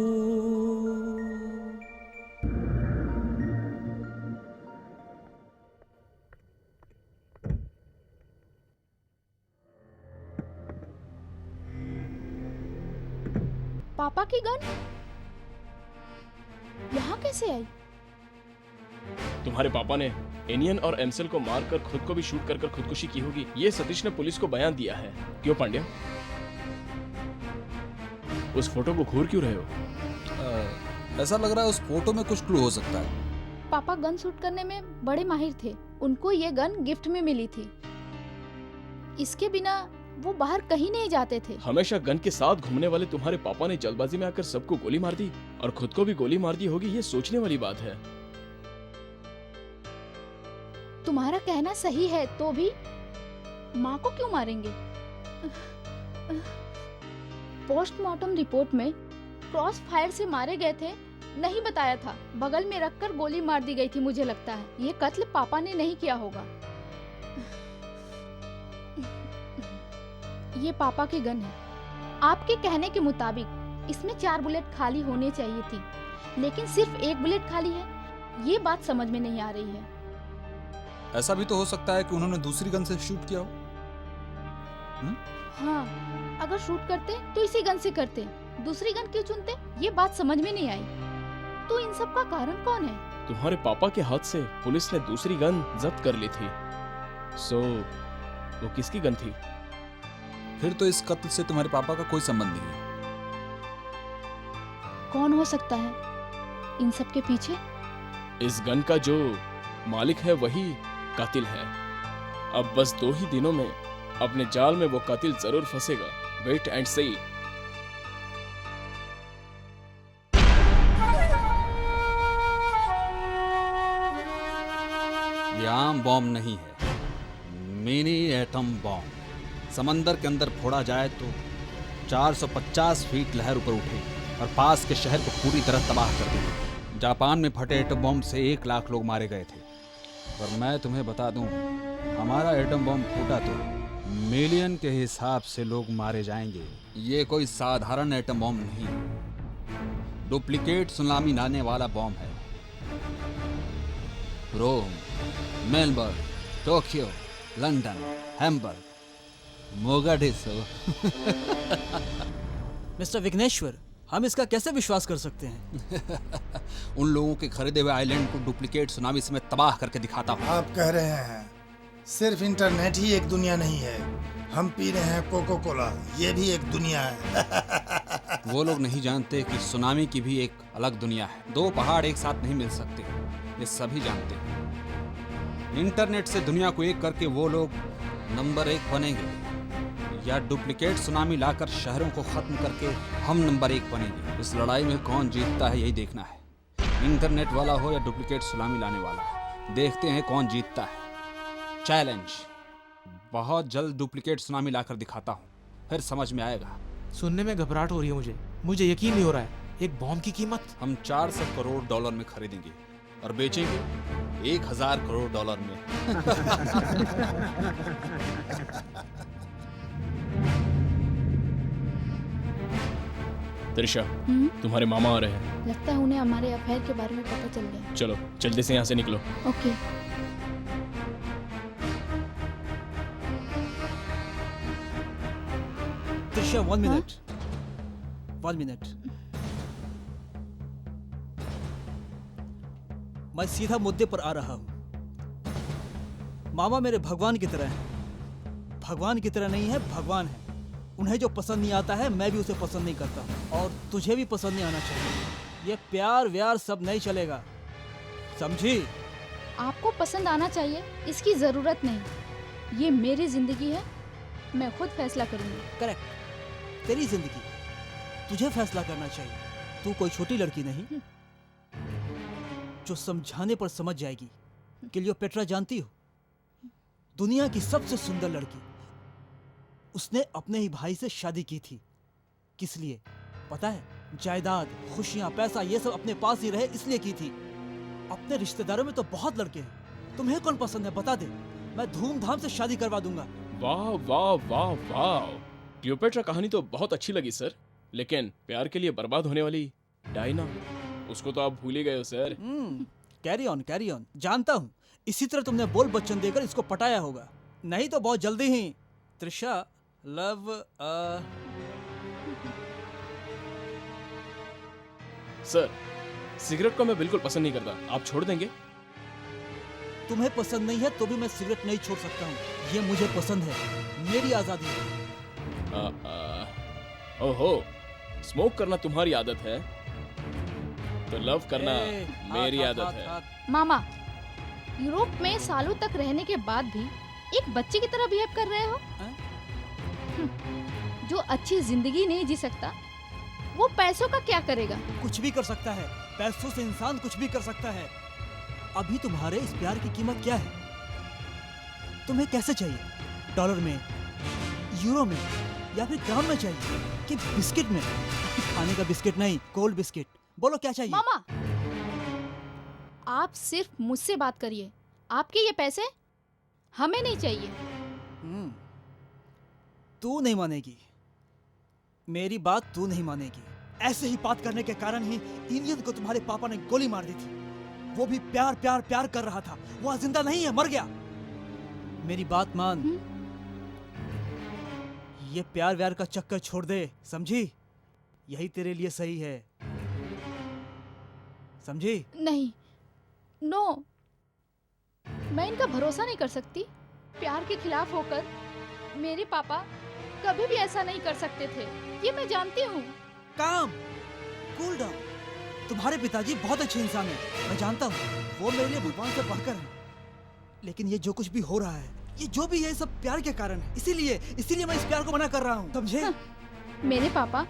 पापा की गन यहाँ कैसे आई? तुम्हारे पापा ने एनियन और एमसेल को मारकर खुद को भी शूट कर खुदकुशी की होगी, ये सतीश ने पुलिस को बयान दिया है। क्यों पांड्या, उस फोटो को घूर क्यों रहे हो? ऐसा लग रहा है उस फोटो में कुछ क्लू हो सकता है। पापा गन शूट करने में बड़े माहिर थे, उनको ये गन गिफ्ट में मिली थी, इसके बिना वो बाहर कहीं नहीं जाते थे। हमेशा गन के साथ घूमने वाले तुम्हारे पापा ने जल्दबाजी में आकर सबको गोली मार दी और खुद को भी गोली मार दी होगी, ये सोचने वाली बात है। तुम्हारा कहना सही है, तो भी माँ को क्यों मारेंगे? पोस्टमार्टम रिपोर्ट में क्रॉस फायर से मारे गए थे नहीं बताया था, बगल में रखकर गोली मार दी गई थी। मुझे लगता है ये कत्ल पापा ने नहीं किया होगा। ये पापा की गन है। आपके कहने के मुताबिक इसमें 4 बुलेट खाली होने चाहिए थी, लेकिन सिर्फ 1 बुलेट खाली है। ये बात समझ में नहीं आ रही है। ऐसा भी तो हो सकता है कि उन्होंने दूसरी गन से शूट किया हो। हाँ, अगर शूट करते तो इसी गन से करते, दूसरी गन क्यों चुनते? ये बात समझ में नहीं आई। तो इन सब का कारण कौन है? तुम्हारे पापा के हाथ से पुलिस ने दूसरी गन जब्त कर ली थी। सो वो किसकी गन थी? फिर तो इस कत्ल से तुम्हारे पापा का कोई संबंध नहीं है। कौन हो सकता है इन सब के पीछे? इस गन का जो मालिक है वही कातिल है। अब बस 2 ही दिनों में अपने जाल में वो कातिल जरूर फंसेगा। वेट एंड सी। ये आम बॉम्ब नहीं है, मिनी एटम बॉम्ब। समंदर के अंदर फोड़ा जाए तो 450 फीट लहर ऊपर उठे और पास के शहर को पूरी तरह तबाह कर दी। जापान में फटे एटम बम से 1 लाख लोग मारे गए थे। और मैं तुम्हें बता दूं, हमारा एटम बम फूटा तो मिलियन के हिसाब से लोग मारे जाएंगे। ये कोई साधारण एटम बम नहीं, डुप्लीकेट सुनामी लाने वाला बम है। Rome, Melbourne, Tokyo, London, Hamburg, Mogadishu. Mister Vighneshwar, हम इसका कैसे विश्वास कर सकते हैं? उन लोगों के खरीदे हुए आइलैंड को डुप्लीकेट सुनामी से मैं तबाह करके दिखाता हूँ। आप कह रहे हैं सिर्फ इंटरनेट ही एक दुनिया नहीं है। हम पी रहे हैं कोको कोला, ये भी एक दुनिया है। वो लोग नहीं जानते कि सुनामी की भी एक अलग दुनिया है। 2 पहाड़ एक साथ नहीं मिल सकते, ये सभी जानते हैं। इंटरनेट से दुनिया को एक करके वो लोग नंबर 1 बनेंगे, या डुप्लीकेट सुनामी लाकर शहरों को खत्म करके हम नंबर 1 बनेंगे। इस लड़ाई में कौन जीतता है यही देखना है। इंटरनेट वाला हो या डुप्लीकेट सुनामी लाने वाला, देखते हैं कौन जीतता है। चैलेंज, बहुत जल्द डुप्लीकेट सुनामी लाकर दिखाता हूँ, फिर समझ में आएगा। सुनने में घबराहट हो रही है मुझे यकीन नहीं हो रहा है। एक बॉम्ब की कीमत हम 400 करोड़ डॉलर में खरीदेंगे और बेचेंगे 1000 करोड़ डॉलर में। त्रिशा, तुम्हारे मामा आ रहे हैं। लगता है उन्हें हमारे अफेयर के बारे में पता चल गया। चलो जल्दी से यहाँ से निकलो। ओके। त्रिशा, 1 मिनट। 1 मिनट। मैं सीधा मुद्दे पर आ रहा हूँ। मामा मेरे भगवान की तरह हैं। भगवान की तरह नहीं है, भगवान है। उन्हें जो पसंद नहीं आता है मैं भी उसे पसंद नहीं करता, और तुझे भी पसंद नहीं आना चाहिए। ये प्यार व्यार सब नहीं चलेगा, समझी? आपको पसंद आना चाहिए इसकी जरूरत नहीं। ये मेरी जिंदगी है, मैं खुद फैसला करूंगी। करेक्ट, तेरी जिंदगी, तुझे फैसला करना चाहिए। तू कोई छोटी लड़की नहीं जो समझाने पर समझ जाएगी। क्लियोपेट्रा जानती हो? दुनिया की सबसे सुंदर लड़की। उसने अपने ही भाई से शादी की थी। किस लिए पता है? जायदाद, खुशियां, पैसा, ये सब अपने पास ही रहे इसलिए की थी। अपने रिश्तेदारों में तो बहुत लड़के हैं। तुम्हें कौन पसंद है बता दे, मैं धूमधाम से शादी करवा दूंगा। वाह वाह वाह वाह, क्लियोपेट्रा कहानी तो बहुत अच्छी लगी सर, लेकिन प्यार के लिए बर्बाद होने वाली डायना, उसको तो आप भूल ही गए हो sir. Carry on carry on. जानता हूँ इसी तरह तुमने बोल बच्चन देकर इसको पटाया होगा, नहीं तो बहुत जल्दी ही। त्रिशा, लव सर, सिगरेट को मैं बिल्कुल पसंद नहीं करता, आप छोड़ देंगे? तुम्हें पसंद नहीं है तो भी मैं सिगरेट नहीं छोड़ सकता हूँ। ये मुझे पसंद है, मेरी आजादी है। ओहो, स्मोक करना तुम्हारी आदत है तो लव करना मेरी आदत है। मामा, यूरोप में सालों तक रहने के बाद भी एक बच्चे की तरह बिहेव कर रहे हो। जो अच्छी जिंदगी नहीं जी सकता वो पैसों का क्या करेगा? कुछ भी कर सकता है, पैसों से इंसान कुछ भी कर सकता है। अभी तुम्हारे इस प्यार की कीमत क्या है? तुम्हें कैसे चाहिए? डॉलर में, यूरो में, या फिर ग्राम में चाहिए कि बिस्किट में? खाने का बिस्किट नहीं, कोल्ड बिस्किट। बोलो क्या चाहिए? मामा, आप सिर्फ मुझसे बात करिए। आपके ये पैसे हमें नहीं चाहिए। तू नहीं मानेगी, मेरी बात तू नहीं मानेगी। ऐसे ही बात करने के कारण ही इंडियन को तुम्हारे पापा ने गोली मार दी थी। वो भी प्यार प्यार प्यार कर रहा था, वो जिंदा नहीं है, मर गया। मेरी बात मान, ये प्यार व्यार का चक्कर छोड़ दे, समझी? यही तेरे लिए सही है, समझी? नहीं, नो, मैं इनका भरोसा नहीं कर सकती। प्यार के खिलाफ होकर मेरे पापा कभी भी ऐसा नहीं कर सकते थे, ये मैं जानती हूँ। काम, कूल डाउन। तुम्हारे पिताजी बहुत अच्छे इंसान हैं, मैं जानता हूँ। वो मेरे लिए भगवान से बढ़कर हैं। लेकिन ये जो कुछ भी हो रहा है, ये जो भी है, सब प्यार के कारण है। इसीलिए मैं इस प्यार को मना कर रहा हूँ, समझे? मेरे पापा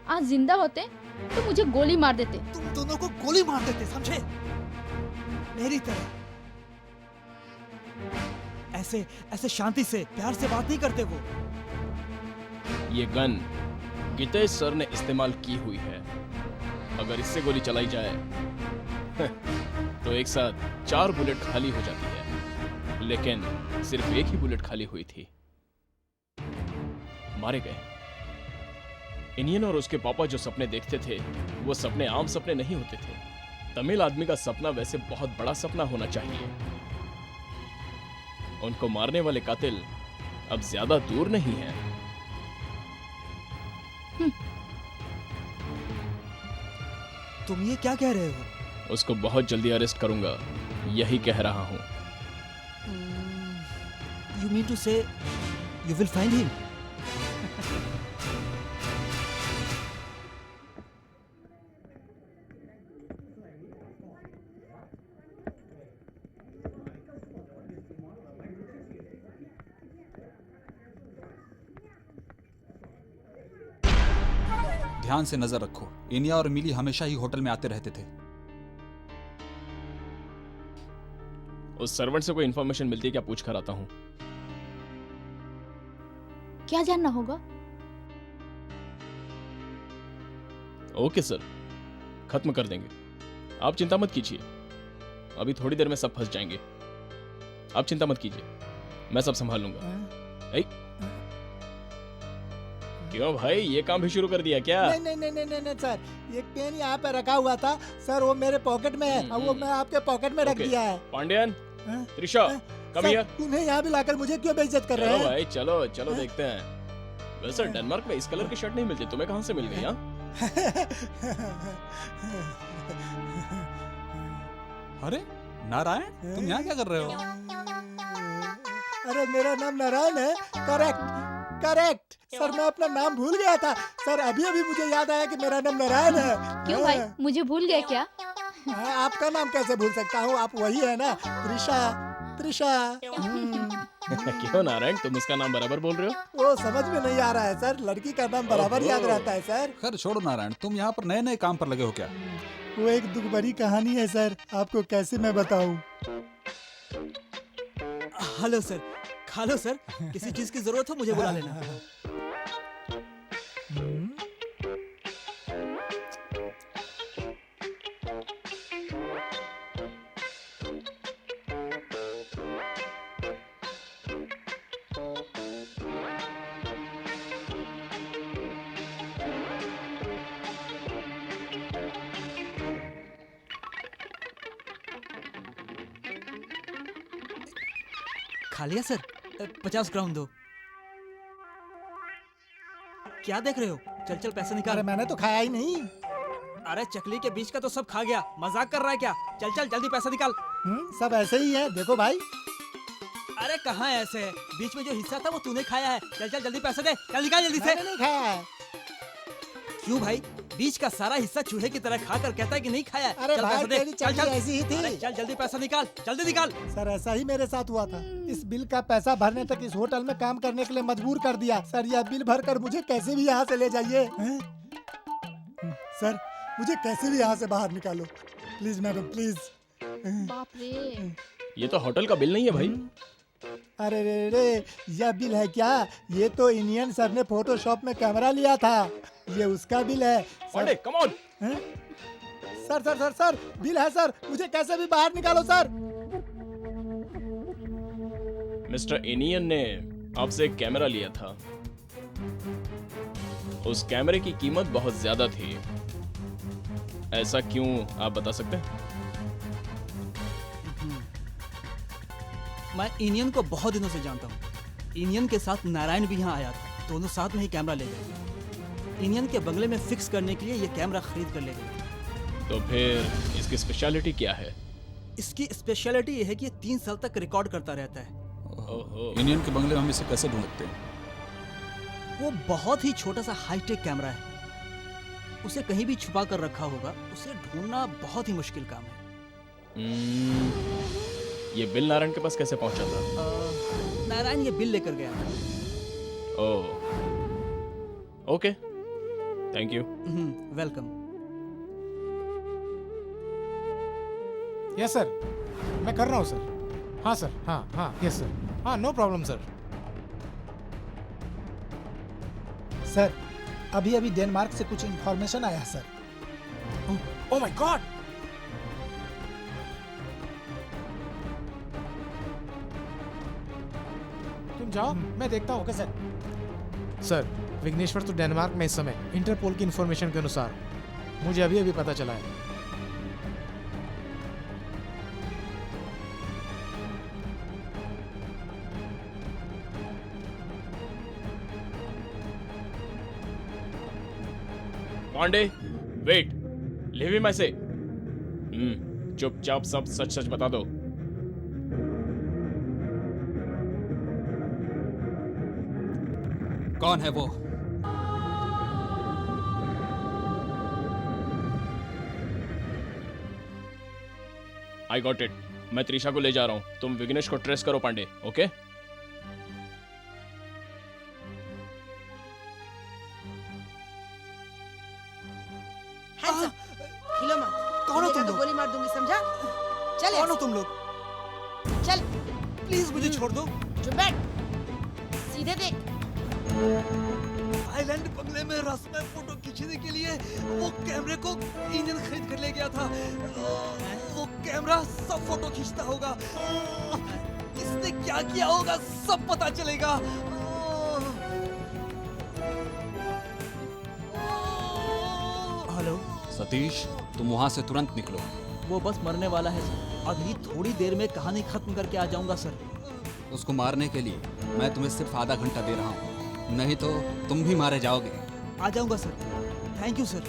आज जिंदा होते तो मुझे गोली मार देते। तुम दोनों को गोली मार देते, समझे? मेरी तरह। ऐसे शांति से, प्यार से बात नहीं करते वो। ये गन गितेश सर ने इस्तेमाल की हुई है। अगर इससे गोली चलाई जाए तो एक साथ 4 बुलेट खाली हो जाती है, लेकिन सिर्फ एक ही बुलेट खाली हुई थी। मारे गए। इनियन और उसके पापा जो सपने देखते थे वो सपने आम सपने नहीं होते थे। तमिल आदमी का सपना वैसे बहुत बड़ा सपना होना चाहिए। उनको मारने वाले कातिल अब ज्यादा दूर नहीं है। तुम ये क्या कह रहे हो? उसको बहुत जल्दी अरेस्ट करूंगा, यही कह रहा हूं। You mean to say you will find him? ध्यान से नजर रखो, इनिया और मिली हमेशा ही होटल में आते रहते थे। उस सर्वेंट से कोई इंफॉर्मेशन मिलती है क्या, पूछ कर आता हूं। क्या जानना होगा? ओके सर, खत्म कर देंगे। आप चिंता मत कीजिए, अभी थोड़ी देर में सब फंस जाएंगे। आप चिंता मत कीजिए, मैं सब संभाल लूंगा। क्यों भाई, ये काम भी शुरू कर दिया क्या? नहीं सर, ये पेन यहाँ पे रखा हुआ था सर, वो मेरे पॉकेट में है और वो मैं आपके पॉकेट में रख दिया है। Pandian, Trisha, come here. उन्हें यहाँ भी लाकर मुझे क्यों बेइज्जत कर रहे हैं? भाई चलो चलो देखते हैं। वैसे डेनमार्क में इस कलर की शर्ट नहीं मिलती, तुम्हें कहाँ से मिल गई? अरे नारायण, तुम यहाँ क्या कर रहे हो? अरे मेरा नाम नारायण है। करेक्ट सर, मैं अपना नाम भूल गया था सर, अभी मुझे याद आया कि मेरा नाम नारायण है। क्यों भाई, मुझे भूल गए क्या? आपका नाम कैसे भूल सकता हूँ, आप वही है ना, त्रिशा। क्यों नारायण, तुम उसका नाम बराबर बोल रहे हो? वो समझ में नहीं आ रहा है सर, लड़की का नाम बराबर याद रहता है सर। खैर छोड़ो नारायण, तुम यहाँ पर नए नए काम पर लगे हो क्या? वो एक दुख भरी कहानी है सर, आपको कैसे मैं बताऊं। हेलो सर, खा लो सर, किसी चीज की जरूरत हो मुझे बुला लेना। खा लिया सर, 50 ग्राम दो। क्या देख रहे हो, चल चल पैसे निकाल। अरे मैंने तो खाया ही नहीं। अरे चकली के बीच का तो सब खा गया, मजाक कर रहा है क्या? चल चल जल्दी पैसा निकाल। सब ऐसे ही है, देखो भाई। अरे कहाँ ऐसे है, बीच में जो हिस्सा था वो तूने खाया है। चल चल जल्दी पैसे दे, चल निकाल जल्दी से। मैंने नहीं खाया है। क्यों भाई, बीच का सारा हिस्सा चूहे की तरह खाकर कहता है कि नहीं खाया। अरे चल भाई, पैसा दे, तेरी चल चल ऐसी ही थी। अरे चल जल्दी पैसा निकाल, जल्दी निकाल। सर ऐसा ही मेरे साथ हुआ था, इस बिल का पैसा भरने तक इस होटल में काम करने के लिए मजबूर कर दिया। सर यह बिल भरकर मुझे कैसे भी यहाँ से ले जाइए। सर मुझे कैसे भी यहाँ से बाहर निकालो, प्लीज मैडम प्लीज। बाप रे, ये तो होटल का बिल नहीं है भाई। अरे रे, यह बिल है क्या? ये तो इंडियन सर ने फोटोशॉप में कैमरा लिया था, ये उसका बिल है। Sir come on. Sir sir sir sir bill है सर, मुझे कैसे भी बाहर निकालो सर। मिस्टर इनियन ने आपसे एक कैमरा लिया था, उस कैमरे की कीमत बहुत ज्यादा थी, ऐसा क्यों आप बता सकते हैं? मैं इंडियन को बहुत दिनों से जानता हूँ। इंडियन के साथ नारायण भी यहाँ आया था, दोनों साथ में ही कैमरा ले गए। इंडियन के बंगले में फिक्स करने के लिए ये कैमरा खरीद कर ले गए। तो फिर इसकी स्पेशलिटी क्या है? इसकी स्पेशलिटी ये है कि ये 3 साल तक रिकॉर्ड करता रहता है। इंडियन के बंगले में हम इसे कैसे ढूंढ सकते हैं? वो बहुत ही छोटा सा हाईटेक कैमरा है, उसे कहीं भी छुपा कर रखा होगा, उसे ढूंढना बहुत ही मुश्किल काम है। ये बिल नारायण के पास कैसे पहुंचा था? नारायण ये बिल लेकर गया। Oh okay, thank you. Welcome. Yes sir, मैं कर रहा हूँ सर। हाँ सर, हाँ यस सर, हाँ नो प्रॉब्लम सर। सर, अभी अभी डेनमार्क से कुछ इंफॉर्मेशन आया सर। Oh my God! तुम जाओ, मैं देखता हूँ। Okay sir. सर, विघ्नेश्वर तो डेनमार्क में इस समय इंटरपोल की इंफॉर्मेशन के अनुसार मुझे अभी अभी पता चला है। पांडे, वेट, लिव हिम ऐसे। चुपचाप सब सच सच बता दो। कौन है वो? I got it. मैं त्रिशा को ले जा रहा हूँ, तुम विघ्नेश को ट्रेस करो पांडे, ओके? हिलो मत। कौन हो तुम तो लोग? गोली मार दूंगी, समझा? चल कौन हो ऐसे। तुम लोग? चल, प्लीज मुझे छोड़ दो। चुप बैठ, सीधे देख। आइलैंड बंगले में रस में फोटो खींचने के लिए वो कैमरे को इंजन खरीद कर ले गया था। वो कैमरा सब फोटो खींचता होगा। इसने क्या किया होगा सब पता चलेगा। हेलो सतीश, तुम वहां से तुरंत निकलो। वो बस मरने वाला है सर। अभी थोड़ी देर में कहानी खत्म करके आ जाऊंगा सर। उसको मारने के लिए मैं तुम्हें सिर्फ आधा घंटा दे रहा हूँ, नहीं तो तुम भी मारे जाओगे। आ जाऊंगा सर। Thank you sir.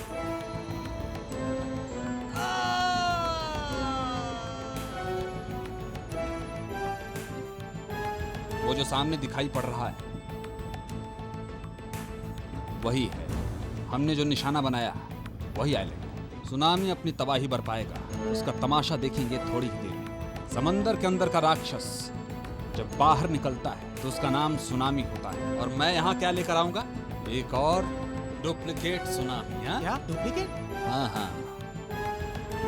वो जो सामने दिखाई पड़ रहा है वही है। हमने जो निशाना बनाया वही आइलैंड। सुनामी अपनी तबाही बरपाएगा, उसका तमाशा देखेंगे थोड़ी ही देर में। समंदर के अंदर का राक्षस जब बाहर निकलता है तो उसका नाम सुनामी होता है। और मैं यहाँ क्या लेकर आऊंगा? एक और डुप्लीकेट सुनामी। हाँ? क्या डुप्लीकेट? हाँ हाँ,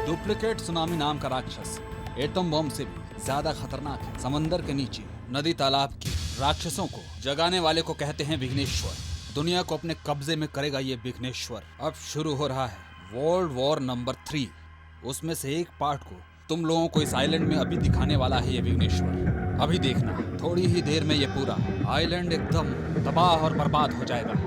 डुप्लीकेट सुनामी नाम का राक्षस एटम बम से भी ज्यादा खतरनाक है। समंदर के नीचे नदी तालाब के राक्षसों को जगाने वाले को कहते हैं विघ्नेश्वर। दुनिया को अपने कब्जे में करेगा ये विघ्नेश्वर। अब शुरू हो रहा है वर्ल्ड वॉर नंबर 3। उसमें से एक पार्ट को तुम लोगों को इस आइलैंड में अभी दिखाने वाला है ये विघ्नेश्वर। अभी देखना, थोड़ी ही देर में ये पूरा आइलैंड एकदम तबाह और बर्बाद हो जाएगा।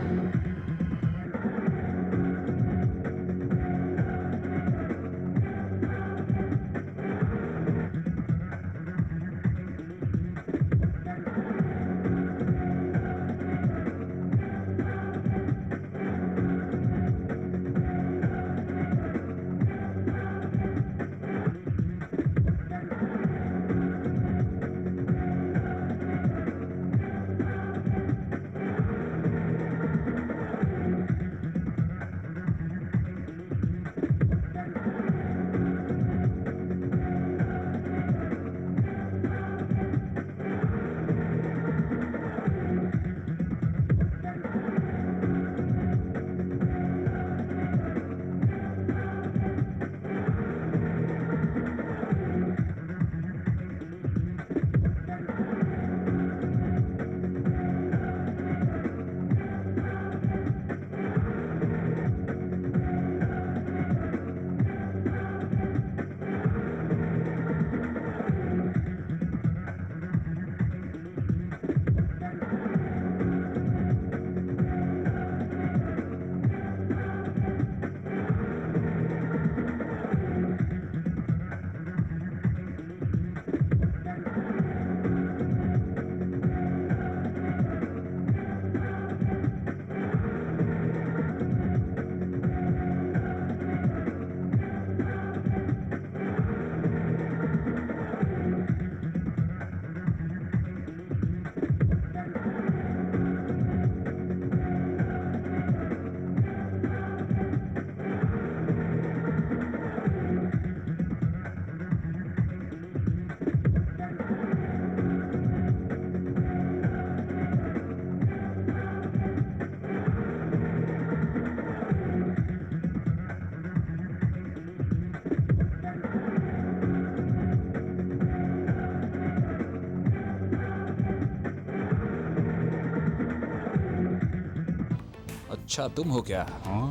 अच्छा तुम हो क्या? हाँ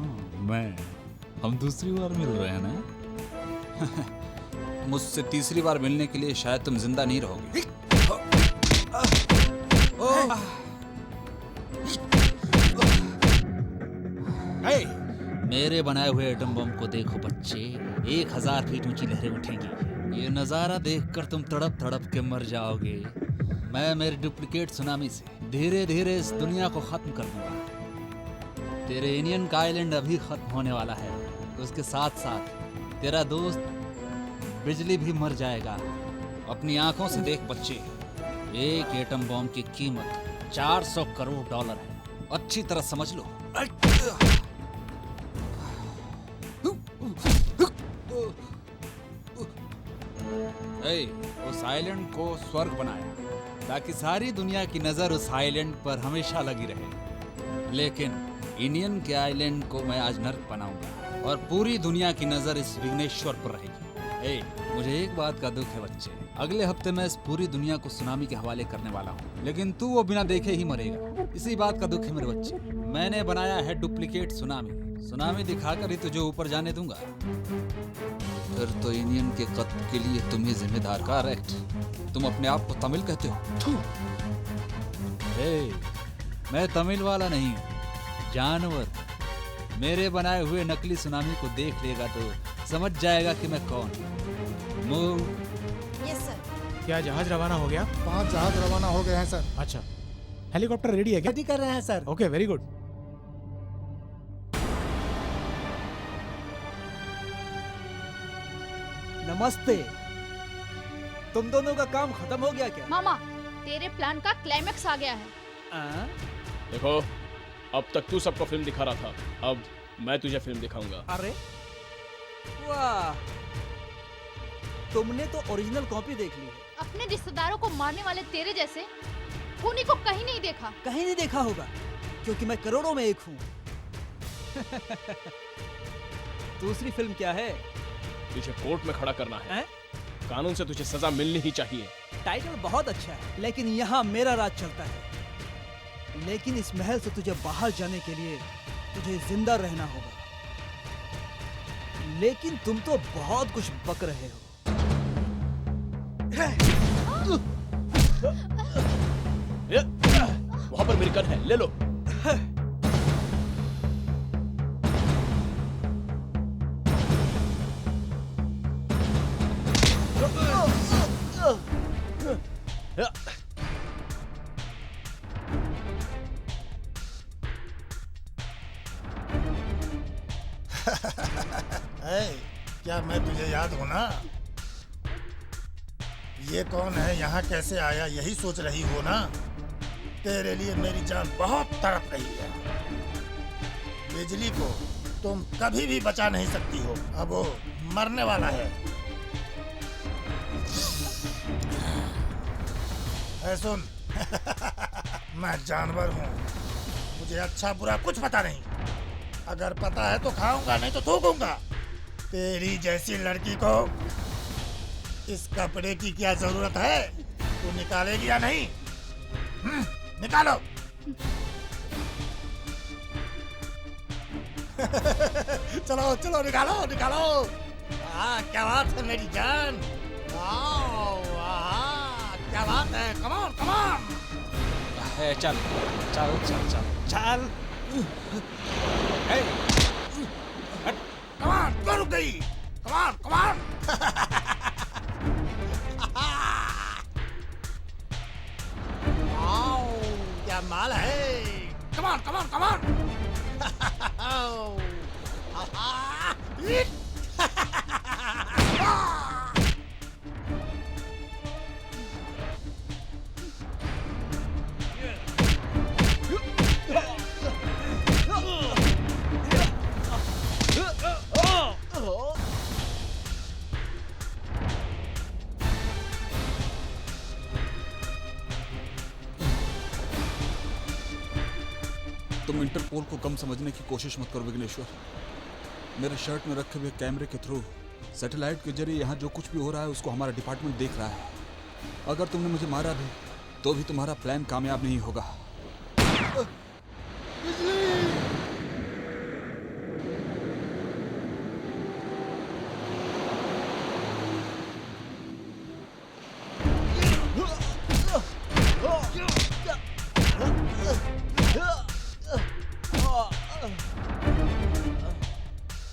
मैं। हम दूसरी बार मिल रहे हैं ना? मुझसे तीसरी बार मिलने के लिए शायद तुम जिंदा नहीं रहोगे। मेरे बनाए हुए एटम बम को देखो बच्चे, 1000 फीट ऊंची लहरें उठेंगी। ये नजारा देखकर तुम तड़प तड़प के मर जाओगे। मैं मेरे डुप्लीकेट सुनामी से धीरे धीरे इस दुनिया को खत्म कर दूंगा। तेरे इंडियन का आइलैंड अभी खत्म होने वाला है, उसके साथ साथ तेरा दोस्त बिजली भी मर जाएगा। अपनी आंखों से देख बच्चे, एक एटम बम की कीमत $400 करोड़ है। अच्छी तरह समझ लो। उस आइलैंड को स्वर्ग बनाया ताकि सारी दुनिया की नजर उस आइलैंड पर हमेशा लगी रहे, लेकिन इंडियन के आइलैंड को मैं आज नर्क बनाऊंगा और पूरी दुनिया की नजर इस विघ्नेश्वर पर रहेगी। मुझे एक बात का दुख है बच्चे, अगले हफ्ते मैं इस पूरी दुनिया को सुनामी के हवाले करने वाला हूँ, लेकिन तू वो बिना देखे ही मरेगा। इसी बात का दुख है मेरे बच्चे। मैंने बनाया है डुप्लीकेट सुनामी दिखाकर ही तुझे ऊपर जाने दूंगा। फिर तो इंडियन के कत्ल के लिए तुम ही जिम्मेदार। करेक्ट। तुम अपने आप को तमिल कहते हो? मैं तमिल वाला नहीं हूँ, जानवर। मेरे बनाए हुए नकली सुनामी को देख लेगा तो समझ जाएगा कि मैं कौन हूँ। Yes sir. क्या जहाज रवाना हो गया? 5 जहाज रवाना हो गए हैं सर। अच्छा, हेलीकॉप्टर रेडी है क्या? रेडी कर रहे हैं सर। Okay, very good. नमस्ते। तुम दोनों का काम खत्म हो गया क्या? मामा, तेरे प्लान का क्लाइमेक्स आ गया है। देखो, अब तक तू सबको फिल्म दिखा रहा था, अब मैं तुझे फिल्म दिखाऊंगा। अरे वाह, तुमने तो ओरिजिनल कॉपी देख ली है। अपने रिश्तेदारों को मारने वाले तेरे जैसे खूनी को कहीं नहीं देखा। कहीं नहीं देखा होगा क्योंकि मैं करोड़ों में एक हूँ। दूसरी फिल्म क्या है? तुझे कोर्ट में खड़ा करना है। कानून से तुझे सजा मिलनी ही चाहिए। टाइटल बहुत अच्छा है, लेकिन यहाँ मेरा राज चलता है। लेकिन इस महल से तुझे बाहर जाने के लिए तुझे जिंदा रहना होगा। लेकिन तुम तो बहुत कुछ बक रहे हो। वहां पर मेरी गन है, ले लो। क्या मैं तुझे याद हूँ ना? ये कौन है, यहाँ कैसे आया, यही सोच रही हो ना? तेरे लिए मेरी जान बहुत तड़प रही है। बिजली को तुम कभी भी बचा नहीं सकती हो, अब वो मरने वाला है। सुन, मैं जानवर हूँ, मुझे अच्छा बुरा कुछ पता नहीं। अगर पता है तो खाऊंगा, नहीं तो थूकूंगा। तेरी जैसी लड़की को इस कपड़े की क्या जरूरत है? तू निकालेगी या नहीं? निकालो। चलो चलो, निकालो निकालो। क्या बात है मेरी जान, क्या बात है। Come on come on. चल चल चल चल चल। कम ऑन, क्यों रुक गई? Come on come on. क्या माल है। Come on come on come on. तुम इंटरपोल को कम समझने की कोशिश मत करो विघ्नेश्वर। मेरे शर्ट में रखे हुए कैमरे के थ्रू सैटेलाइट के जरिए यहाँ जो कुछ भी हो रहा है उसको हमारा डिपार्टमेंट देख रहा है। अगर तुमने मुझे मारा भी तो भी तुम्हारा प्लान कामयाब नहीं होगा। बिजली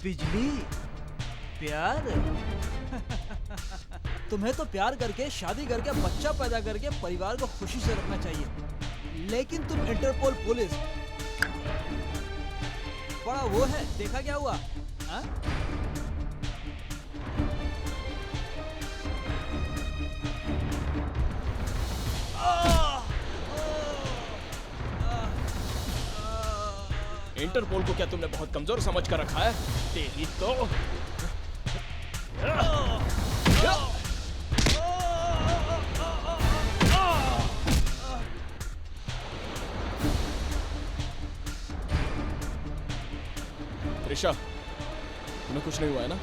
बिजली प्यार तुम्हें तो प्यार करके शादी करके बच्चा पैदा करके परिवार को खुशी से रखना चाहिए, लेकिन तुम इंटरपोल पुलिस बड़ा वो है। देखा क्या हुआ हा? इंटरपोल को क्या तुमने बहुत कमजोर समझ कर रखा है? तेरी तो त्रिशा, तुम्हें कुछ नहीं हुआ है ना?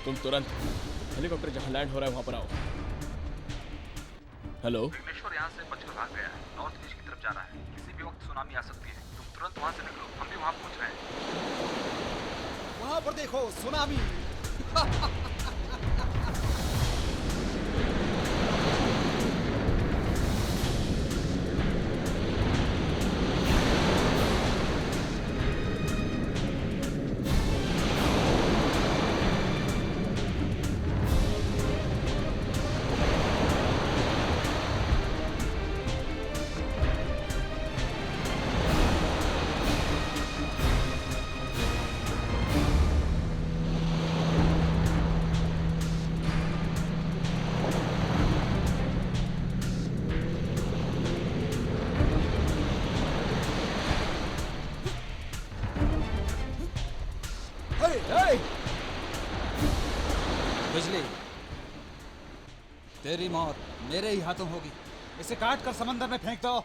तुम तुरंत हेलीकॉप्टर जहां लैंड हो रहा है वहां पर आओ। हेलो, विघ्नेश्वर यहाँ से बचकर भाग गया है, नॉर्थ ईस्ट की तरफ जा रहा है। किसी भी वक्त सुनामी आ सकती है, तुम तुरंत वहाँ से निकलो, हम भी वहाँ पहुँच रहे हैं। वहां पर देखो सुनामी। बिजली, तेरी मौत मेरे ही हाथों होगी। इसे काट कर समंदर में फेंक दो।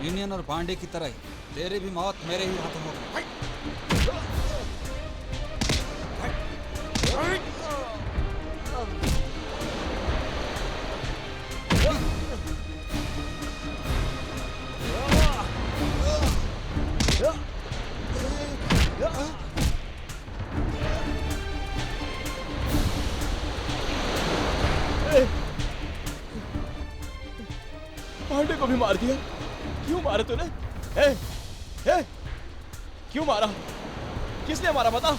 यूनियन और पांडे की तरह तेरी भी मौत मेरे ही हाथों होगी। पांडे को भी मार दिया? क्यों मारा तूने? ए, ए, क्यों मारा? किसने मारा बता?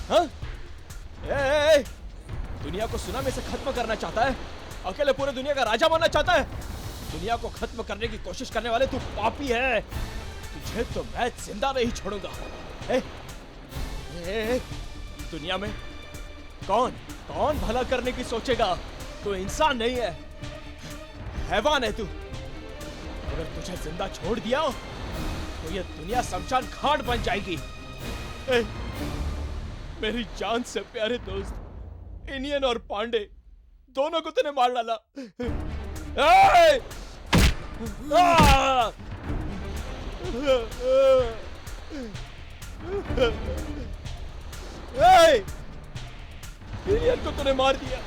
हाँ? ए, दुनिया को सुनामी से खत्म करना चाहता है? अकेले पूरे दुनिया का राजा बनना चाहता है? दुनिया को खत्म करने की कोशिश करने वाले तू पापी है। तुझे तो मैं जिंदा नहीं छोड़ूंगा। दुनिया में कौन भला करने की सोचेगा? तू इंसान नहीं है, हैवान है तू। अगर तुझे जिंदा छोड़ दिया तो ये दुनिया शमशान घाट बन जाएगी। मेरी जान से प्यारे दोस्त इनियन और पांडे दोनों को तूने मार डाला। इनियन को तूने मार दिया।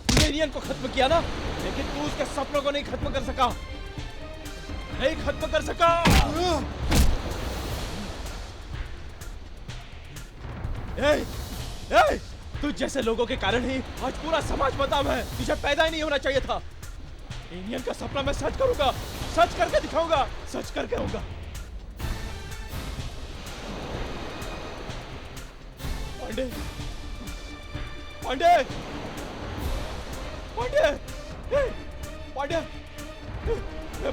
तूने इनियन को खत्म किया ना? लेकिन तू उसके सपनों को नहीं खत्म कर सका, नहीं खत्म कर सका। तुझ जैसे लोगों के कारण ही आज पूरा समाज बदनाम है। तुझे पैदा ही नहीं होना चाहिए था। इंडियन का सपना मैं सच करूंगा, सच करके दिखाऊंगा, सच करके रहूंगा। पांडे, पांडे, पांडे, पांडे,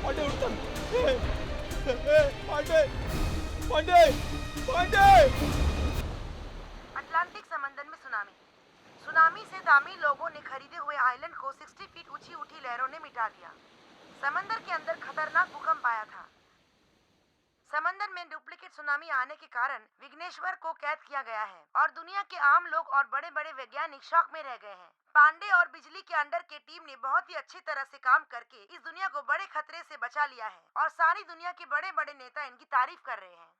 पांडे उठता, पांडे, पांडे, पांडे। अटलांटिक समंदर में सुनामी से दामी लोगों ने खरीदे हुए आइलैंड को 60 फीट ऊंची उठी लहरों ने मिटा दिया। समंदर के अंदर खतरनाक भूकंप आया था। समंदर में डुप्लीकेट सुनामी आने के कारण विघ्नेश्वर को कैद किया गया है और दुनिया के आम लोग और बड़े बड़े वैज्ञानिक शॉक में रह गए हैं। पांडे और बिजली के अंडर के टीम ने बहुत ही अच्छी तरह से काम करके इस दुनिया को बड़े खतरे से बचा लिया है और सारी दुनिया के बड़े बड़े नेता इनकी तारीफ कर रहे हैं।